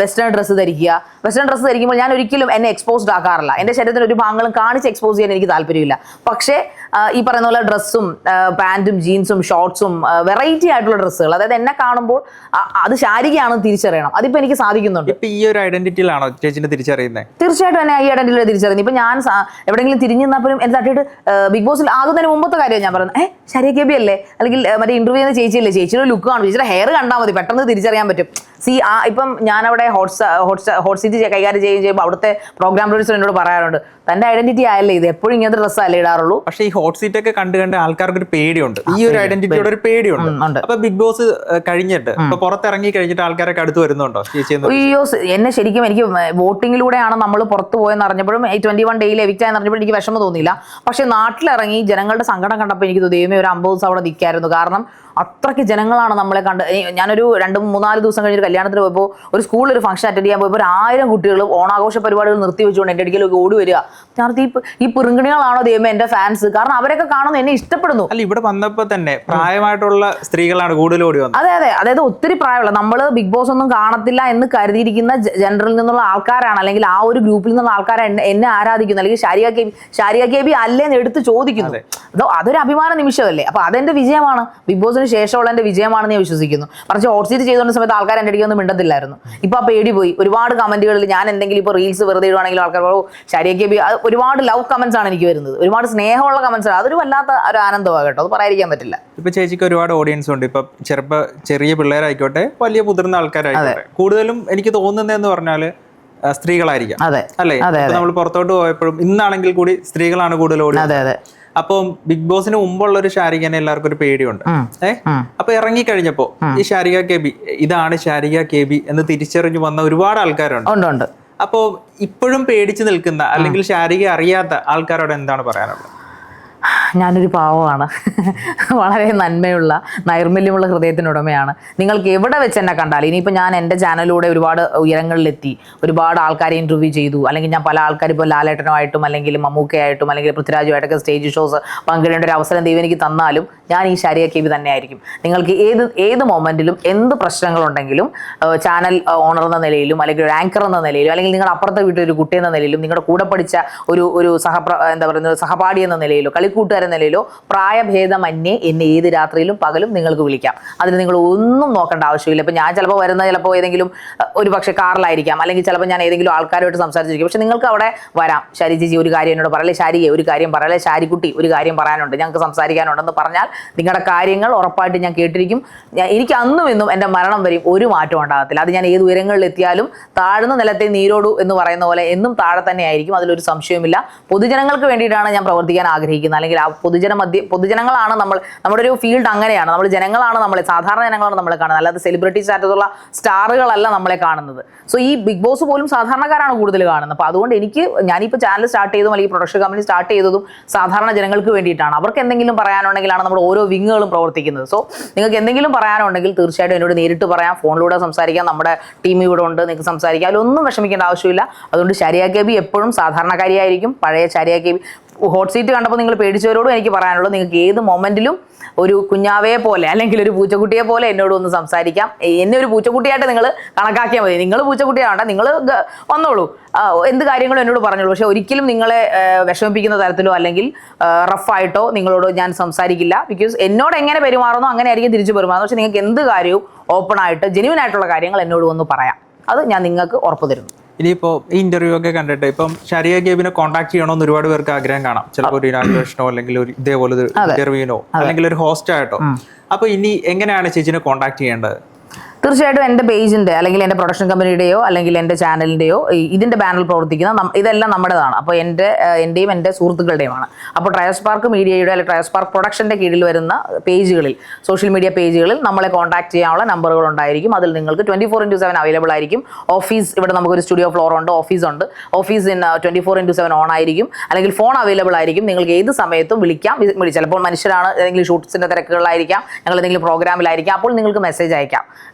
വെസ്റ്റേൺ ഡ്രസ്സ് ധരിക്കുക. വെസ്റ്റേൺ ഡ്രസ്സ് ധരിക്കുമ്പോൾ ഞാൻ ഒരിക്കലും എന്നെ എക്സ്പോസ്ഡ് ആക്കാറില്ല. എൻ്റെ ശരീരത്തിന് ഒരു ഭാഗങ്ങളും കാണിച്ച് എക്സ്പോസ് ചെയ്യാൻ എനിക്ക് താല്പര്യമില്ല. പക്ഷേ ഈ പറയുന്ന പോലെ ഡ്രസ്സും പാൻറ്റും ജീൻസും ഷോർട്ട്സും വെറൈറ്റി ആയിട്ടുള്ള ഡ്രസ്സുകൾ, അതായത് എന്നെ കാണുമ്പോൾ അത് ശാരികയാണെന്ന് തിരിച്ചറിയണം. അതിപ്പോൾ എനിക്ക് സാധിക്കുന്നുണ്ട്. ഇപ്പൊ ഈ ഒരു ഐഡന്റിറ്റിയിലാണോ ചേച്ചിനെ തിരിച്ചറിയുന്നത്? തീർച്ചയായിട്ടും എന്നെ ഈ ഐഡന്റിറ്റിയിൽ തിരിച്ചറിയുന്നത്. ഇപ്പൊ ഞാൻ എവിടെയെങ്കിലും തിരിഞ്ഞു നിന്നപ്പോഴും എന്നെ തട്ടിയിട്ട് ബിഗ് ബോസിൽ ആകുന്നതിന് മുമ്പത്തെ കാര്യം ഞാൻ പറയുന്നത്, ശാരിക KB അല്ലേ, അല്ലെങ്കിൽ മറ്റേ ഇന്റർവ്യൂ ചെയ്യുന്ന ചേച്ചിയല്ലേ, ചേച്ചിയുടെ ലുക്ക് കാണും, ചേച്ചിയുടെ ഹെയർ കണ്ടാൽ മതി, പെട്ടെന്ന് തിരിച്ചറിയാൻ പറ്റും. ഇപ്പം ഞാനവിടെ ഹോട്ട് സീറ്റ് കൈകാര്യം ചെയ്യുമ്പോൾ അവിടുത്തെ പ്രോഗ്രാം പ്രൊഡ്യൂസർ എന്നോട് പറയാറുണ്ട്, തന്റെ ഐഡന്റിറ്റി ആയല്ലേ ഇത്, എപ്പോഴും ഇങ്ങനത്തെ ഡ്രസ്സല്ലേ ഇടാറുള്ളൂ. പക്ഷേ ഈ ഹോട്ട് സീറ്റ് ഒക്കെ കണ്ട് ആൾക്കാർക്ക് ഒരു പേടിയുണ്ട്, ഈ ഒരു ഐഡന്റിറ്റിയോട് ഒരു പേടിയുണ്ട്. അപ്പൊ ബിഗ് ബോസ് കഴിഞ്ഞിട്ട് ഇപ്പൊ പുറത്തിറങ്ങി കഴിഞ്ഞിട്ട് ആൾക്കാരൊക്കെ അടുത്ത് വരുന്നുണ്ടോ? അയ്യോ, എന്നെ ശരിക്കും എനിക്ക് വോട്ടിങ്ങിലൂടെയാണ് നമ്മൾ പുറത്തു പോയെന്ന് അറിഞ്ഞപ്പോഴും 21 ഡേയിൽ എവിക്റ്റ് ആയെന്ന് അറിഞ്ഞപ്പോൾ എനിക്ക് വിഷമം തോന്നിയില്ല. പക്ഷെ നാട്ടിലിറങ്ങി ജനങ്ങളുടെ സങ്കടം കണ്ടപ്പോൾ എനിക്ക് ദൈവമേ ഒരു 50 ദിവസം അവിടെ നിൽക്കായിരുന്നു. കാരണം അത്രയ്ക്ക് ജനങ്ങളാണ് നമ്മളെ കണ്ട്. ഞാനൊരു 2-3-4 ദിവസം കഴിഞ്ഞൊരു കല്യാണത്തിന് പോയപ്പോൾ ഒരു സ്കൂളിൽ ഒരു ഫംഗ്ഷൻ അറ്റൻഡ് ചെയ്യാൻ പോയപ്പോൾ 1000 കുട്ടികൾ ഓണാഘോഷ പരിപാടികൾ നിർത്തിവെച്ചുകൊണ്ട് എൻ്റെ അടുക്കലേക്ക് ഓടി വരിക. ഈ പിറുങ്കിണികളാണോ ദൈവമേ എൻ്റെ ഫാൻസ്? കാരണം അവരൊക്കെ കാണുന്നു, എന്നെ ഇഷ്ടപ്പെടുന്നു. അല്ല, ഇവിടെ വന്നപ്പോൾ തന്നെ പ്രായമായിട്ടുള്ള സ്ത്രീകളാണ് കൂടുതൽ ഓടി വന്നത്. അതെ, അതായത് ഒത്തിരി പ്രായമുള്ള, നമ്മൾ ബിഗ് ബോസ് ഒന്നും കാണത്തില്ല എന്ന് കരുതിയിരിക്കുന്ന ജനറലിൽ നിന്നുള്ള ആൾക്കാരാണ്, അല്ലെങ്കിൽ ആ ഒരു ഗ്രൂപ്പിൽ നിന്നുള്ള ആൾക്കാരാണ് എന്നെ ആരാധിക്കുന്നു, അല്ലെങ്കിൽ ശാരിക KB അല്ലേന്ന് എടുത്ത് ചോദിക്കുന്നു. അതൊരു അഭിമാന നിമിഷമല്ലേ? അപ്പൊ അതെന്റെ വിജയമാണ്, ബിഗ് ബോസിന് ശേഷമുള്ള എന്റെ വിജയമാണെന്ന് ഞാൻ വിശ്വസിക്കുന്നു. പക്ഷേ ഹോട്ട് സീറ്റ് ചെയ്തുകൊണ്ട സമയത്ത് ആൾക്കാർ എൻ്റെ അടുക്കൊന്നും മിണ്ടത്തില്ലായിരുന്നു. ഇപ്പൊ ആ പേടി പോയി. ഒരുപാട് കമന്റുകളിൽ ഞാൻ എന്തെങ്കിലും ഇപ്പോൾ റീൽസ് വെറുതെ ഇടുവാണെങ്കിൽ ആൾക്കാർ ശാരിക KB, ഒരുപാട് ലവ് കമന്റ്സ് ആണ് എനിക്ക് വരുന്നത്, ഒരുപാട് സ്നേഹമുള്ള കമന്റ്സ് ആണ്. അതൊരു വല്ലാത്ത ഒരു ആനന്ദമാണ് കേട്ടോ, അത് പറയാതിരിക്കാൻ പറ്റില്ല. ഇപ്പൊ ചേച്ചിക്ക് ഒരുപാട് ഓഡിയൻസ് ഉണ്ട്. ഇപ്പൊ ചെറിയ പിള്ളേരായിക്കോട്ടെ, വലിയ മുതിർന്ന ആൾക്കാരായിക്കോട്ടെ, കൂടുതലും എനിക്ക് തോന്നുന്നതെന്ന് പറഞ്ഞാല് സ്ത്രീകളായിരിക്കാം അല്ലേ? നമ്മൾ പുറത്തോട്ട് പോയപ്പോഴും ഇന്നാണെങ്കിൽ കൂടി സ്ത്രീകളാണ് കൂടുതൽ ഓടുന്നത്. അപ്പം ബിഗ് ബോസിന് മുമ്പുള്ള ഒരു ശാരികനെ എല്ലാവർക്കും ഒരു പേടിയുണ്ട്. അപ്പൊ ഇറങ്ങിക്കഴിഞ്ഞപ്പോ ഈ ശാരിക KB, ഇതാണ് ശാരിക KB എന്ന് തിരിച്ചറിഞ്ഞു വന്ന ഒരുപാട് ആൾക്കാരുണ്ട്. അപ്പോ ഇപ്പോഴും പേടിച്ചു നിൽക്കുന്ന അല്ലെങ്കിൽ ശാരിക അറിയാത്ത ആൾക്കാരോട് എന്താണ് പറയാനുള്ളത്? ഞാനൊരു പാവമാണ്. വളരെ നന്മയുള്ള നൈർമല്യമുള്ള ഹൃദയത്തിനുടമയാണ്. നിങ്ങൾക്ക് എവിടെ വെച്ച് എന്നെ കണ്ടാലും, ഇനിയിപ്പോൾ ഞാൻ എൻ്റെ ചാനലിലൂടെ ഒരുപാട് ഉയരങ്ങളിലെത്തി, ഒരുപാട് ആൾക്കാരെ ഇൻ്റർവ്യൂ ചെയ്തു, അല്ലെങ്കിൽ ഞാൻ പല ആൾക്കാർ ഇപ്പോൾ ലാലേട്ടനുമായിട്ടും അല്ലെങ്കിൽ മമ്മൂക്കയായിട്ടും അല്ലെങ്കിൽ പൃഥ്വിരാജുമായിട്ടൊക്കെ സ്റ്റേജ് ഷോസ് പങ്കിടേണ്ട ഒരു അവസരം ദൈവം എനിക്ക് തന്നാലും ഞാൻ ഈ ശാരിക കെ ബി തന്നെയായിരിക്കും. നിങ്ങൾക്ക് ഏത് മൊമെൻറ്റിലും എന്ത് പ്രശ്നങ്ങളുണ്ടെങ്കിലും ചാനൽ ഓണർ എന്ന നിലയിലും അല്ലെങ്കിൽ ഒരു ആങ്കർ എന്ന നിലയിലും അല്ലെങ്കിൽ നിങ്ങളുടെ അപ്പുറത്തെ വീട്ടിലൊരു കുട്ടി എന്ന നിലയിലും നിങ്ങളുടെ കൂടെ പഠിച്ച ഒരു എന്താ പറയുന്നത് സഹപാഠി എന്ന നിലയിലോ കളിക്കൂട്ടുകാരെന്ന നിലയിലോ പ്രായഭേദമന്യേ എന്നെ ഏത് രാത്രിയിലും പകലും നിങ്ങൾക്ക് വിളിക്കാം. അതിന് നിങ്ങൾ ഒന്നും നോക്കേണ്ട ആവശ്യമില്ല. ഇപ്പം ഞാൻ ചിലപ്പോൾ ഏതെങ്കിലും ഒരു പക്ഷേ കാറിലായിരിക്കാം, അല്ലെങ്കിൽ ചിലപ്പോൾ ഞാൻ ഏതെങ്കിലും ആൾക്കാരുമായിട്ട് സംസാരിച്ചിരിക്കും. പക്ഷെ നിങ്ങൾക്ക് അവിടെ വരാം, ശാരി ചേച്ചി ഒരു കാര്യം എന്നോട് പറയല്ലേ, ശാരികെ ഒരു കാര്യം പറയല്ലേ, ശാരിക്കുട്ടി ഒരു കാര്യം പറയാനുണ്ട്, ഞങ്ങൾക്ക് സംസാരിക്കാനുണ്ടെന്ന് പറഞ്ഞാൽ നിങ്ങളുടെ കാര്യങ്ങൾ ഉറപ്പായിട്ട് ഞാൻ കേട്ടിരിക്കും. എനിക്ക് അന്നും ഇന്നും എൻ്റെ മരണം വരെയും ഒരു മാറ്റം ഉണ്ടാകത്തില്ല. അത് ഞാൻ ഏത് ഉയരങ്ങളിലെത്തിയാലും താഴ്ന്ന നിലത്തെ നീരോടു എന്ന് പറയുന്ന പോലെ എന്നും താഴെ തന്നെ ആയിരിക്കും. അതിലൊരു സംശയവുമില്ല. പൊതുജനങ്ങൾക്ക് വേണ്ടിയിട്ടാണ് ഞാൻ പ്രവർത്തിക്കാൻ ആഗ്രഹിക്കുന്നത്. അല്ലെങ്കിൽ ആ പൊതുജനങ്ങളാണ് നമ്മുടെ ഒരു ഫീൽഡ് അങ്ങനെയാണ്. നമ്മൾ ജനങ്ങളാണ് സാധാരണ ജനങ്ങളാണ് നമ്മളെ കാണുന്നത്, അല്ലാതെ സെലിബ്രിറ്റി സ്റ്റാറ്റസുള്ള സ്റ്റാറുകളല്ല നമ്മളെ കാണുന്നത്. സോ ഈ ബിഗ് ബോസ് പോലും സാധാരണക്കാരാണ് കൂടുതൽ കാണുന്നത്. അപ്പോൾ അതുകൊണ്ട് ഞാനിപ്പോൾ ചാനൽ സ്റ്റാർട്ട് ചെയ്തതും അല്ലെങ്കിൽ പ്രൊഡക്ഷൻ കമ്പനി സ്റ്റാർട്ട് ചെയ്തതും സാധാരണ ജനങ്ങൾക്ക് വേണ്ടിയിട്ടാണ്. അവർക്ക് എന്തെങ്കിലും പറയാനുണ്ടെങ്കിലാണ് നമ്മുടെ ഓരോ വിങ്ങുകളും പ്രവർത്തിക്കുന്നത്. സോ നിങ്ങൾക്ക് എന്തെങ്കിലും പറയാനുണ്ടെങ്കിൽ തീർച്ചയായിട്ടും എന്നോട് നേരിട്ട് പറയാം, ഫോണിലൂടെ സംസാരിക്കാം, നമ്മുടെ ടീം ഇവിടെ ഉണ്ട്, നിങ്ങൾക്ക് സംസാരിക്കാം. അതിലൊന്നും വിഷമിക്കേണ്ട ആവശ്യമില്ല. അതുകൊണ്ട് ശാരിക കെ ബി എപ്പോഴും സാധാരണക്കാരിയായിരിക്കും. പഴയ Sharika K B hot seat കണ്ടപ്പോൾ നിങ്ങൾ പേടിച്ചവരോടും എനിക്ക് പറയാനുള്ളത്, നിങ്ങൾക്ക് ഏത് മൊമെന്റിലും ഒരു കുഞ്ഞാവയെ പോലെ അല്ലെങ്കിൽ ഒരു പൂച്ചക്കുട്ടിയെ പോലെ എന്നോട് ഒന്ന് സംസാരിക്കാം. എന്നെ ഒരു പൂച്ചക്കുട്ടിയായിട്ട് നിങ്ങൾ കണക്കാക്കിയാൽ മതി. നിങ്ങൾ പൂച്ചക്കുട്ടിയാവണ്ട, നിങ്ങൾ വന്നോളൂ, എന്ത് കാര്യങ്ങളും എന്നോട് പറഞ്ഞോളൂ. പക്ഷെ ഒരിക്കലും നിങ്ങളെ വിഷമിപ്പിക്കുന്ന തരത്തിലോ അല്ലെങ്കിൽ റഫായിട്ടോ നിങ്ങളോട് ഞാൻ സംസാരിക്കില്ല. ബിക്കോസ് എന്നോട് എങ്ങനെ പെരുമാറുന്നോ അങ്ങനെ ആയിരിക്കും തിരിച്ചു പെരുമാറുന്നത്. പക്ഷെ നിങ്ങൾക്ക് എന്ത് കാര്യവും ഓപ്പൺ ആയിട്ട് ജെന്യുവൻ ആയിട്ടുള്ള കാര്യങ്ങൾ എന്നോട് വന്ന് പറയാം. അത് ഞാൻ നിങ്ങൾക്ക് ഉറപ്പ് തരുന്നു. ഇനിയിപ്പോൾ ഈ ഇന്റർവ്യൂ ഒക്കെ കണ്ടിട്ട് ഇപ്പം ശാരിക കേബിനെ കോൺടാക്ട് ചെയ്യണമെന്ന് ഒരുപാട് പേർക്ക് ആഗ്രഹം കാണാം. ചിലപ്പോൾ ഒരു ഇനാഗ്രേഷനോ അല്ലെങ്കിൽ ഒരു ഇതേപോലെ ഒരു ഇന്റർവ്യൂനോ അല്ലെങ്കിൽ ഒരു ഹോസ്റ്റ് ആയിട്ടോ. അപ്പൊ ഇനി എങ്ങനെയാണ് ചേച്ചിനെ കോൺടാക്ട് ചെയ്യേണ്ടത്? തീർച്ചയായിട്ടും എൻ്റെ പേജിൻ്റെ അല്ലെങ്കിൽ എൻ്റെ പ്രൊഡക്ഷൻ കമ്പനിയുടെയോ അല്ലെങ്കിൽ എൻ്റെ ചാനലിൻ്റെയോ ഇതിൻ്റെ ബാനറിൽ പ്രവർത്തിക്കുന്ന ഇതെല്ലാം നമ്മുടേതാണ്. അപ്പോൾ എൻ്റെയും എൻ്റെ സുഹൃത്തുക്കളുടെയുമാണ്. അപ്പോൾ ട്രയസ്പാർക്ക് മീഡിയയുടെ അല്ലെങ്കിൽ ട്രയസ്പാർക്ക് പ്രൊഡക്ഷൻ്റെ കീഴിൽ വരുന്ന പേജുകളിൽ, സോഷ്യൽ മീഡിയ പേജുകളിൽ നമ്മളെ കോൺടാക്ട് ചെയ്യാനുള്ള നമ്പറുകൾ ഉണ്ടായിരിക്കും. അതിൽ നിങ്ങൾക്ക് 24/7 അവൈലബിൾ ആയിരിക്കും. ഓഫീസ് ഇവിടെ നമുക്കൊരു സ്റ്റുഡിയോ ഫ്ലോർ ഉണ്ട്, ഓഫീസ് 24/7 ഓൺ ആയിരിക്കും. അല്ലെങ്കിൽ ഫോൺ അവൈലബിൾ ആയിരിക്കും. നിങ്ങൾക്ക് ഏത് സമയത്തും വിളിക്കാം. ചിലപ്പോൾ മനുഷ്യരാണ്, ഏതെങ്കിലും ഷൂട്ട്സിൻ്റെ തിരക്കുകളിലായിരിക്കാം, ഞങ്ങൾ എന്തെങ്കിലും പ്രോഗ്രാമിലായിരിക്കാം. അപ്പോൾ നിങ്ങൾക്ക് മെസ്സേജ് അയക്കാം,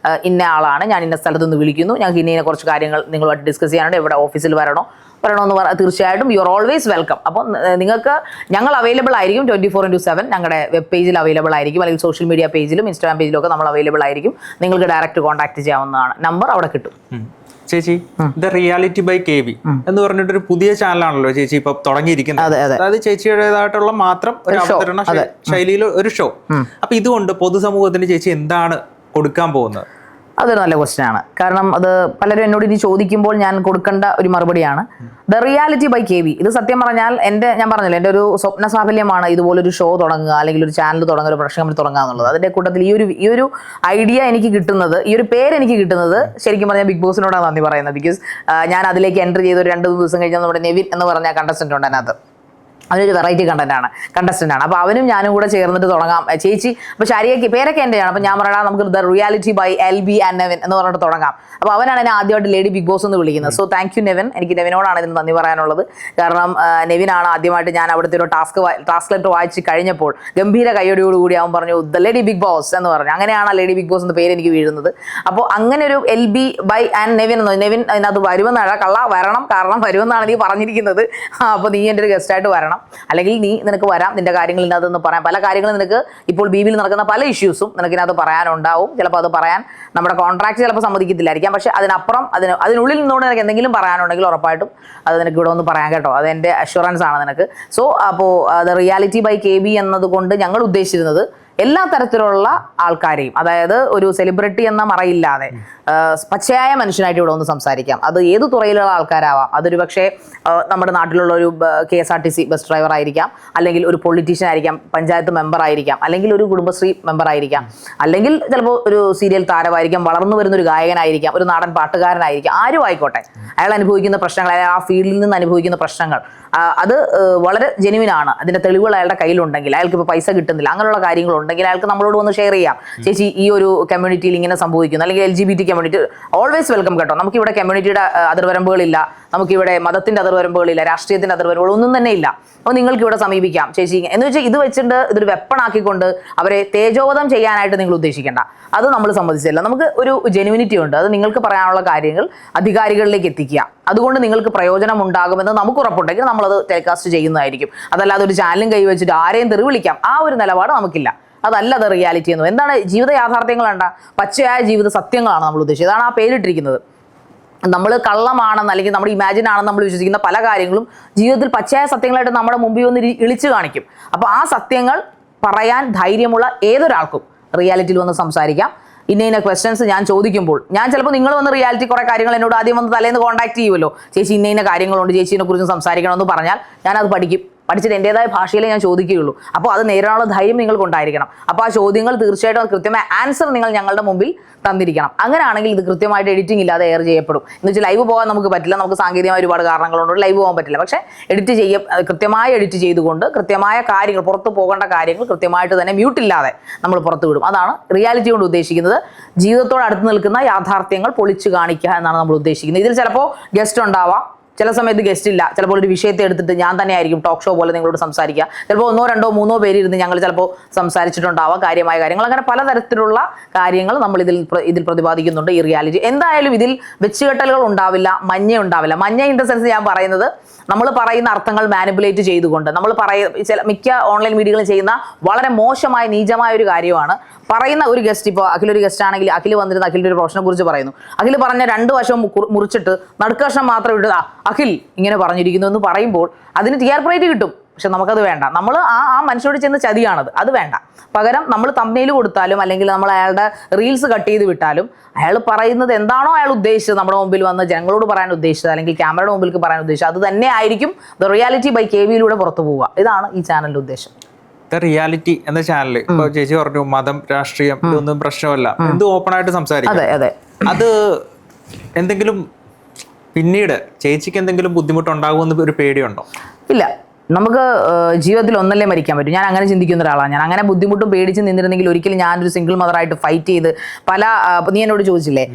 ഇന്ന ആളാണ്, ഞാൻ ഇന്ന സ്ഥലത്ത് നിന്ന് വിളിക്കുന്നു, ഞങ്ങൾക്ക് ഇന്ന കുറച്ച് കാര്യങ്ങൾ നിങ്ങളുമായിട്ട് ഡിസ്കസ് ചെയ്യാനുണ്ട്, എവിടെ ഓഫീസിൽ വരണമെന്ന് തീർച്ചയായിട്ടും യു ആർ ഓൾവേസ് വെൽക്കം. അപ്പം ഞങ്ങൾ അവൈലബിൾ ആയിരിക്കും 24/7. ഞങ്ങളുടെ വെബ് പേജിൽ അവൈലബിൾ ആയിരിക്കും, അല്ലെങ്കിൽ സോഷ്യൽ മീഡിയ പേജിലും ഇൻസ്റ്റാഗ്രാം പേജിലും ഒക്കെ നമ്മൾ അവൈലബിൾ ആയിരിക്കും. നിങ്ങൾക്ക് ഡയറക്റ്റ് കോൺടാക്ട് ചെയ്യാവുന്നതാണ്. നമ്പർ അവിടെ കിട്ടും. ചേച്ചി, the reality by K B എന്ന് പറഞ്ഞിട്ടൊരു പുതിയ ചാനലാണല്ലോ ചേച്ചി ഇപ്പൊ തുടങ്ങിയിരിക്കുന്നത്. അതായത് ചേച്ചിയുടേതായിട്ടുള്ള മാത്രം ഒരു അവതരണ ശൈലിയിൽ ഒരു ഷോ. അപ്പൊ ഇതുകൊണ്ട് പൊതുസമൂഹത്തിന് ചേച്ചി എന്താണ് കൊടുക്കാൻ പോകുന്നത്? അതൊരു നല്ല ക്വസ്റ്റ്യൻ ആണ്. കാരണം അത് പലരും എന്നോട് ഇനി ചോദിക്കുമ്പോൾ ഞാൻ കൊടുക്കേണ്ട ഒരു മറുപടിയാണ്. The reality by K B, ഇത് സത്യം പറഞ്ഞാൽ ഞാൻ പറഞ്ഞില്ല, എൻ്റെ ഒരു സ്വപ്ന സാഫല്യമാണ് ഇതുപോലൊരു ഷോ തുടങ്ങുക, അല്ലെങ്കിൽ ഒരു ചാനൽ തുടങ്ങുക, ഒരു പ്രൊഡക്ഷൻ കമ്പനി തുടങ്ങുക എന്നുള്ളത്. അതിൻ്റെ കൂട്ടത്തിൽ ഈ ഒരു ഐഡിയ എനിക്ക് കിട്ടുന്നത്, ഈ ഒരു പേര് എനിക്ക് കിട്ടുന്നത് ശരിക്കും പറഞ്ഞാൽ ബിഗ് ബോസിനോടാണ് നന്ദി പറയുന്നത്. ബിക്കോസ് ഞാൻ അതിലേക്ക് എൻട്രി ചെയ്ത് ഒരു 2 ദിവസം കഴിഞ്ഞാൽ നമ്മുടെ നെവിൻ എന്ന് പറഞ്ഞ കണ്ടസ്റ്റൻ്റ് ഉണ്ട് അതിനകത്ത്. അവനൊരു വെറൈറ്റി കണ്ടസ്റ്റൻ്റ് ആണ്. അപ്പോൾ അവനും ഞാനും കൂടെ ചേർന്നിട്ട് തുടങ്ങാം ചേച്ചി. അപ്പോൾ ശാരികയ്ക്ക് പേരൊക്കെ എൻ്റെയാണ്. അപ്പോൾ ഞാൻ പറയാം, നമുക്ക് the reality by LB and Nevin എന്ന് പറഞ്ഞിട്ട് തുടങ്ങാം. അപ്പോൾ അവനാണ് എന്നെ ആദ്യമായിട്ട് ലേഡി ബിഗ് ബോസ് എന്ന് വിളിക്കുന്നത്. So thank you Nevin. എനിക്ക് നെവിനോടാണ് ഇതിന് നന്ദി പറയാനുള്ളത്. കാരണം നെവിനാണ് ആദ്യമായിട്ട് ഞാൻ അവിടുത്തെ ഒരു ടാസ്ക് ലെറ്റർ വായിച്ച് കഴിഞ്ഞപ്പോൾ ഗംഭീര കയ്യോടിയോടുകൂടി അവൻ പറഞ്ഞു ദ ലേഡി ബിഗ് ബോസ് എന്ന് പറഞ്ഞു. അങ്ങനെയാണ് ലേഡി ബിഗ് ബോസ് എന്ന പേര് എനിക്ക് വീഴുന്നത്. അപ്പോൾ അങ്ങനെ ഒരു LB ബൈ ആൻഡ് നെവിൻ അതിനകത്ത് വരുമെന്നാണ്, വരണം, കാരണം വരുമെന്നാണ് നീ പറഞ്ഞിരിക്കുന്നത്. അപ്പോൾ നീ എൻ്റെ ഒരു ഗസ്റ്റായിട്ട് വരണം, അല്ലെങ്കിൽ നിനക്ക് വരാം, നിന്റെ കാര്യങ്ങൾ ഇതിനകത്ത് പറയാം. പല കാര്യങ്ങളും നിനക്ക് ഇപ്പോൾ ബിയിൽ നടക്കുന്ന പല ഇഷ്യൂസും നിനക്കിനകത്ത് പറയാനുണ്ടാവും. ചിലപ്പോൾ അത് പറയാൻ നമ്മുടെ കോൺട്രാക്ട് ചിലപ്പോൾ സമ്മതിക്കത്തില്ലായിരിക്കാം. പക്ഷേ അതിനപ്പുറം അതിനുള്ളിൽ നിന്നുകൊണ്ട് നിനക്ക് എന്തെങ്കിലും പറയാനുണ്ടെങ്കിൽ ഉറപ്പായിട്ടും അത് നിനക്ക് ഇവിടെ ഒന്ന് പറയാം കേട്ടോ. അതെൻ്റെ അഷുറൻസ് ആണ് നിനക്ക്. സോ അപ്പോൾ അത് റിയാലിറ്റി ബൈ KB എന്നതുകൊണ്ട് ഞങ്ങൾ ഉദ്ദേശിച്ചിരുന്നത് എല്ലാ തരത്തിലുള്ള ആൾക്കാരെയും, അതായത് ഒരു സെലിബ്രിറ്റി എന്ന മറയില്ലാതെ പച്ചയായ മനുഷ്യനായിട്ട് ഇവിടെ ഒന്ന് സംസാരിക്കാം. അത് ഏത് തുറയിലുള്ള ആൾക്കാരാവാം. അതൊരു പക്ഷേ നമ്മുടെ നാട്ടിലുള്ള ഒരു KSRTC ബസ് ഡ്രൈവർ ആയിരിക്കാം, അല്ലെങ്കിൽ ഒരു പൊളിറ്റീഷ്യൻ ആയിരിക്കാം, പഞ്ചായത്ത് മെമ്പർ ആയിരിക്കാം, അല്ലെങ്കിൽ ഒരു കുടുംബശ്രീ മെമ്പർ ആയിരിക്കാം, അല്ലെങ്കിൽ ചിലപ്പോൾ ഒരു സീരിയൽ താരമായിരിക്കാം, വളർന്നു വരുന്ന ഒരു ഗായകനായിരിക്കാം, ഒരു നാടൻ പാട്ടുകാരനായിരിക്കാം, ആരും ആയിക്കോട്ടെ. അയാൾ അനുഭവിക്കുന്ന പ്രശ്നങ്ങൾ, അയാൾ ആ ഫീൽഡിൽ നിന്ന് അനുഭവിക്കുന്ന പ്രശ്നങ്ങൾ, അത് വളരെ ജെനുവിനാണ്. അതിൻ്റെ തെളിവുകൾ അയാളുടെ കയ്യിലുണ്ടെങ്കിൽ, അയാൾക്ക് ഇപ്പോൾ പൈസ കിട്ടുന്നില്ല, അങ്ങനെയുള്ള കാര്യങ്ങളുണ്ടെങ്കിൽ അയാൾക്ക് നമ്മളോട് വന്ന് ഷെയർ ചെയ്യാം. ചേച്ചി, ഈ ഒരു കമ്മ്യൂണിറ്റിയിൽ ഇങ്ങനെ സംഭവിക്കുന്നു, അല്ലെങ്കിൽ LGBT കമ്മ്യൂണിറ്റി ഓൾവേസ് വെൽക്കം കേട്ടോ. നമുക്കിവിടെ കമ്മ്യൂണിറ്റിയുടെ അതിർവരമ്പുകളില്ല. നമുക്കിവിടെ മതത്തിന്റെ അതിർവരമ്പുകളില്ല, രാഷ്ട്രീയത്തിന്റെ അതിർവരമ്പുകൾ ഒന്നും തന്നെ ഇല്ല. അപ്പോൾ നിങ്ങൾക്ക് ഇവിടെ സമീപിക്കാം ചേച്ചി എന്ന് വെച്ചാൽ ഇത് വെച്ചിട്ട് ഇതൊരു വെപ്പണാക്കിക്കൊണ്ട് അവരെ തേജോവധം ചെയ്യാനായിട്ട് നിങ്ങൾ ഉദ്ദേശിക്കേണ്ട. അത് നമ്മൾ സമ്മതിച്ചില്ല. നമുക്ക് ഒരു ജെനുവിനിറ്റി ഉണ്ട്. അത് നിങ്ങൾക്ക് പറയാനുള്ള കാര്യങ്ങൾ അധികാരികളിലേക്ക് എത്തിക്കുക. അതുകൊണ്ട് നിങ്ങൾക്ക് പ്രയോജനം ഉണ്ടാകുമെന്ന് നമുക്ക് ഉറപ്പുണ്ടെങ്കിൽ നമ്മളത് ടെലികാസ്റ്റ് ചെയ്യുന്നതായിരിക്കും. അതല്ലാതെ ഒരു ചാനലും കൈവച്ചിട്ട് ആരെയും തെറി വിളിക്കാം, ആ ഒരു നിലപാട് നമുക്കില്ല. അതല്ല അത് റിയാലിറ്റി എന്ന്. എന്താണ് ജീവിത യാഥാർത്ഥ്യങ്ങളാണ്ട പച്ചയായ ജീവിത സത്യങ്ങളാണ് നമ്മൾ ഉദ്ദേശിച്ചത്. അതാണ് ആ പേരിട്ടിരിക്കുന്നത്. നമ്മൾ കള്ളമാണെന്ന് അല്ലെങ്കിൽ നമ്മൾ ഇമാജിൻ ആണെന്ന് നമ്മൾ വിശ്വസിക്കുന്ന പല കാര്യങ്ങളും ജീവിതത്തിൽ പച്ചയായ സത്യങ്ങളായിട്ട് നമ്മുടെ മുമ്പിൽ വന്ന് ഇളിച്ചു കാണിക്കും. അപ്പോൾ ആ സത്യങ്ങൾ പറയാൻ ധൈര്യമുള്ള ഏതൊരാൾക്കും റിയാലിറ്റിയിൽ വന്ന് സംസാരിക്കാം. ഇന്ന ക്വസ്റ്റ്യൻസ് ഞാൻ ചോദിക്കുമ്പോൾ ഞാൻ ചിലപ്പോൾ നിങ്ങൾ വന്ന് റിയാലിറ്റി കുറേ കാര്യങ്ങൾ എന്നോട് ആദ്യം വന്ന് തലേന്ന് കോൺടാക്ട് ചെയ്യുമല്ലോ, ചേച്ചി ഇന്ന കാര്യങ്ങളുണ്ട്, ചേച്ചീനെ കുറിച്ച് സംസാരിക്കണമെന്ന് പറഞ്ഞാൽ ഞാനത് പഠിക്കും. പഠിച്ചിട്ട് എൻ്റെതായ ഭാഷയിലേ ഞാൻ ചോദിക്കുകയുള്ളൂ. അപ്പോൾ അത് നേരിടാനുള്ള ധൈര്യം നിങ്ങൾക്ക് ഉണ്ടായിരിക്കണം. അപ്പോൾ ആ ചോദ്യങ്ങൾ തീർച്ചയായിട്ടും കൃത്യമായ ആൻസർ നിങ്ങൾ ഞങ്ങളുടെ മുമ്പിൽ തന്നിരിക്കണം. അങ്ങനെയാണെങ്കിൽ ഇത് കൃത്യമായിട്ട് എഡിറ്റിംഗ് ഇല്ലാതെ എയർ ചെയ്യപ്പെടും. എന്ന് വെച്ചാൽ ലൈവ് പോകാൻ നമുക്ക് പറ്റില്ല, നമുക്ക് സാങ്കേതികമായ ഒരുപാട് കാരണങ്ങളുണ്ട് ലൈവ് പോകാൻ പറ്റില്ല. പക്ഷേ കൃത്യമായി എഡിറ്റ് ചെയ്തുകൊണ്ട് കൃത്യമായ കാര്യങ്ങൾ, പുറത്ത് പോകേണ്ട കാര്യങ്ങൾ കൃത്യമായിട്ട് തന്നെ മ്യൂട്ടില്ലാതെ നമ്മൾ പുറത്ത് വിടും. അതാണ് റിയാലിറ്റി കൊണ്ട് ഉദ്ദേശിക്കുന്നത്. ജീവിതത്തോട് അടുത്ത് നിൽക്കുന്ന യാഥാർത്ഥ്യങ്ങൾ പൊളിച്ചു കാണിക്കുക എന്നാണ് നമ്മൾ ഉദ്ദേശിക്കുന്നത്. ഇതിൽ ചിലപ്പോൾ ഗസ്റ്റ് ഉണ്ടാവാം, ചില സമയത്ത് ഗസ്റ്റ് ഇല്ല. ചിലപ്പോൾ ഒരു വിഷയത്തെ എടുത്തിട്ട് ഞാൻ തന്നെ ആയിരിക്കും ടോക്ക് ഷോ പോലെ നിങ്ങളോട് സംസാരിക്കുക. ചിലപ്പോൾ 1, 2, 3 പേര് ഇരുന്ന് ഞങ്ങൾ ചിലപ്പോൾ സംസാരിച്ചിട്ടുണ്ടാവാം കാര്യമായ കാര്യങ്ങൾ. അങ്ങനെ പലതരത്തിലുള്ള കാര്യങ്ങൾ നമ്മൾ ഇതിൽ പ്രതിപാദിക്കുന്നുണ്ട് ഈ റിയാലിറ്റി. എന്തായാലും ഇതിൽ വെച്ചുകെട്ടലുകൾ ഉണ്ടാവില്ല, മഞ്ഞ ഉണ്ടാവില്ല. മഞ്ഞ ഇൻ ദ സെൻസ് ഞാൻ പറയുന്നത് നമ്മൾ പറയുന്ന അർത്ഥങ്ങൾ മാനിപ്പുലേറ്റ് ചെയ്തുകൊണ്ട് നമ്മൾ മിക്ക ഓൺലൈൻ മീഡിയകളും ചെയ്യുന്ന വളരെ മോശമായ നീചമായ ഒരു കാര്യമാണ്. പറയുന്ന ഒരു ഗസ്റ്റ്, ഇപ്പോൾ അഖിലൊരു ഗസ്റ്റ് ആണെങ്കിൽ അഖിൽ വന്നിരുന്ന അഖിലിൻ്റെ ഒരു പ്രൊഫഷനെ കുറിച്ച് പറയുന്നു. അഖിൽ പറഞ്ഞ 2 വശവും മുറിച്ചിട്ട് നടുക്കഷ്ണം മാത്രം ഇട്ട് അഖിൽ ഇങ്ങനെ പറഞ്ഞിരിക്കുന്നു എന്ന് പറയുമ്പോൾ അതിന് TRP റേറ്റ് കിട്ടും. പക്ഷെ നമുക്കത് വേണ്ട. നമ്മൾ ആ മനുഷ്യനോട് ചെന്ന് ചതിയാണത്, അത് വേണ്ട. പകരം നമ്മൾ തംബ്നെയിൽ കൊടുത്താലും അല്ലെങ്കിൽ നമ്മൾ അയാളുടെ റീൽസ് കട്ട് ചെയ്ത് വിട്ടാലും അയാൾ പറയുന്നത് എന്താണോ അയാൾ ഉദ്ദേശിച്ചത് നമ്മുടെ മുമ്പിൽ വന്ന് ജനങ്ങളോട് പറയാൻ ഉദ്ദേശിച്ചത് അല്ലെങ്കിൽ ക്യാമറയുടെ മുമ്പിലേക്ക് പറയാൻ ഉദ്ദേശിച്ചത് അത് തന്നെ ആയിരിക്കും ദ റിയാലിറ്റി ബൈ KVയിലൂടെ പുറത്തു പോവുക. ഇതാണ് ഈ ചാനലിന്റെ ഉദ്ദേശം. റിയാലിറ്റി എന്ന ചാനൽ ഇപ്പൊ ചേച്ചി പറഞ്ഞു മതം രാഷ്ട്രീയം ഇതൊന്നും പ്രശ്നമല്ല, എന്ത് ഓപ്പൺ ആയിട്ട് സംസാരിക്കും. അത് എന്തെങ്കിലും പിന്നീട് ചേച്ചിക്ക് എന്തെങ്കിലും ബുദ്ധിമുട്ടുണ്ടാകുമെന്ന് ഒരു പേടിയുണ്ടോ? ഇല്ല, നമുക്ക് ജീവിതത്തിൽ ഒന്നല്ലേ മരിക്കാൻ പറ്റും. ഞാൻ അങ്ങനെ ചിന്തിക്കുന്ന ഒരാളാണ്. ഞാൻ അങ്ങനെ ബുദ്ധിമുട്ടും പേടിച്ച് നിന്നിരുന്നെങ്കിൽ ഒരിക്കലും ഞാനൊരു സിംഗിൾ മദറായിട്ട് ഫൈറ്റ് ചെയ്ത് നീ എന്നോട് ചോദിച്ചില്ലേ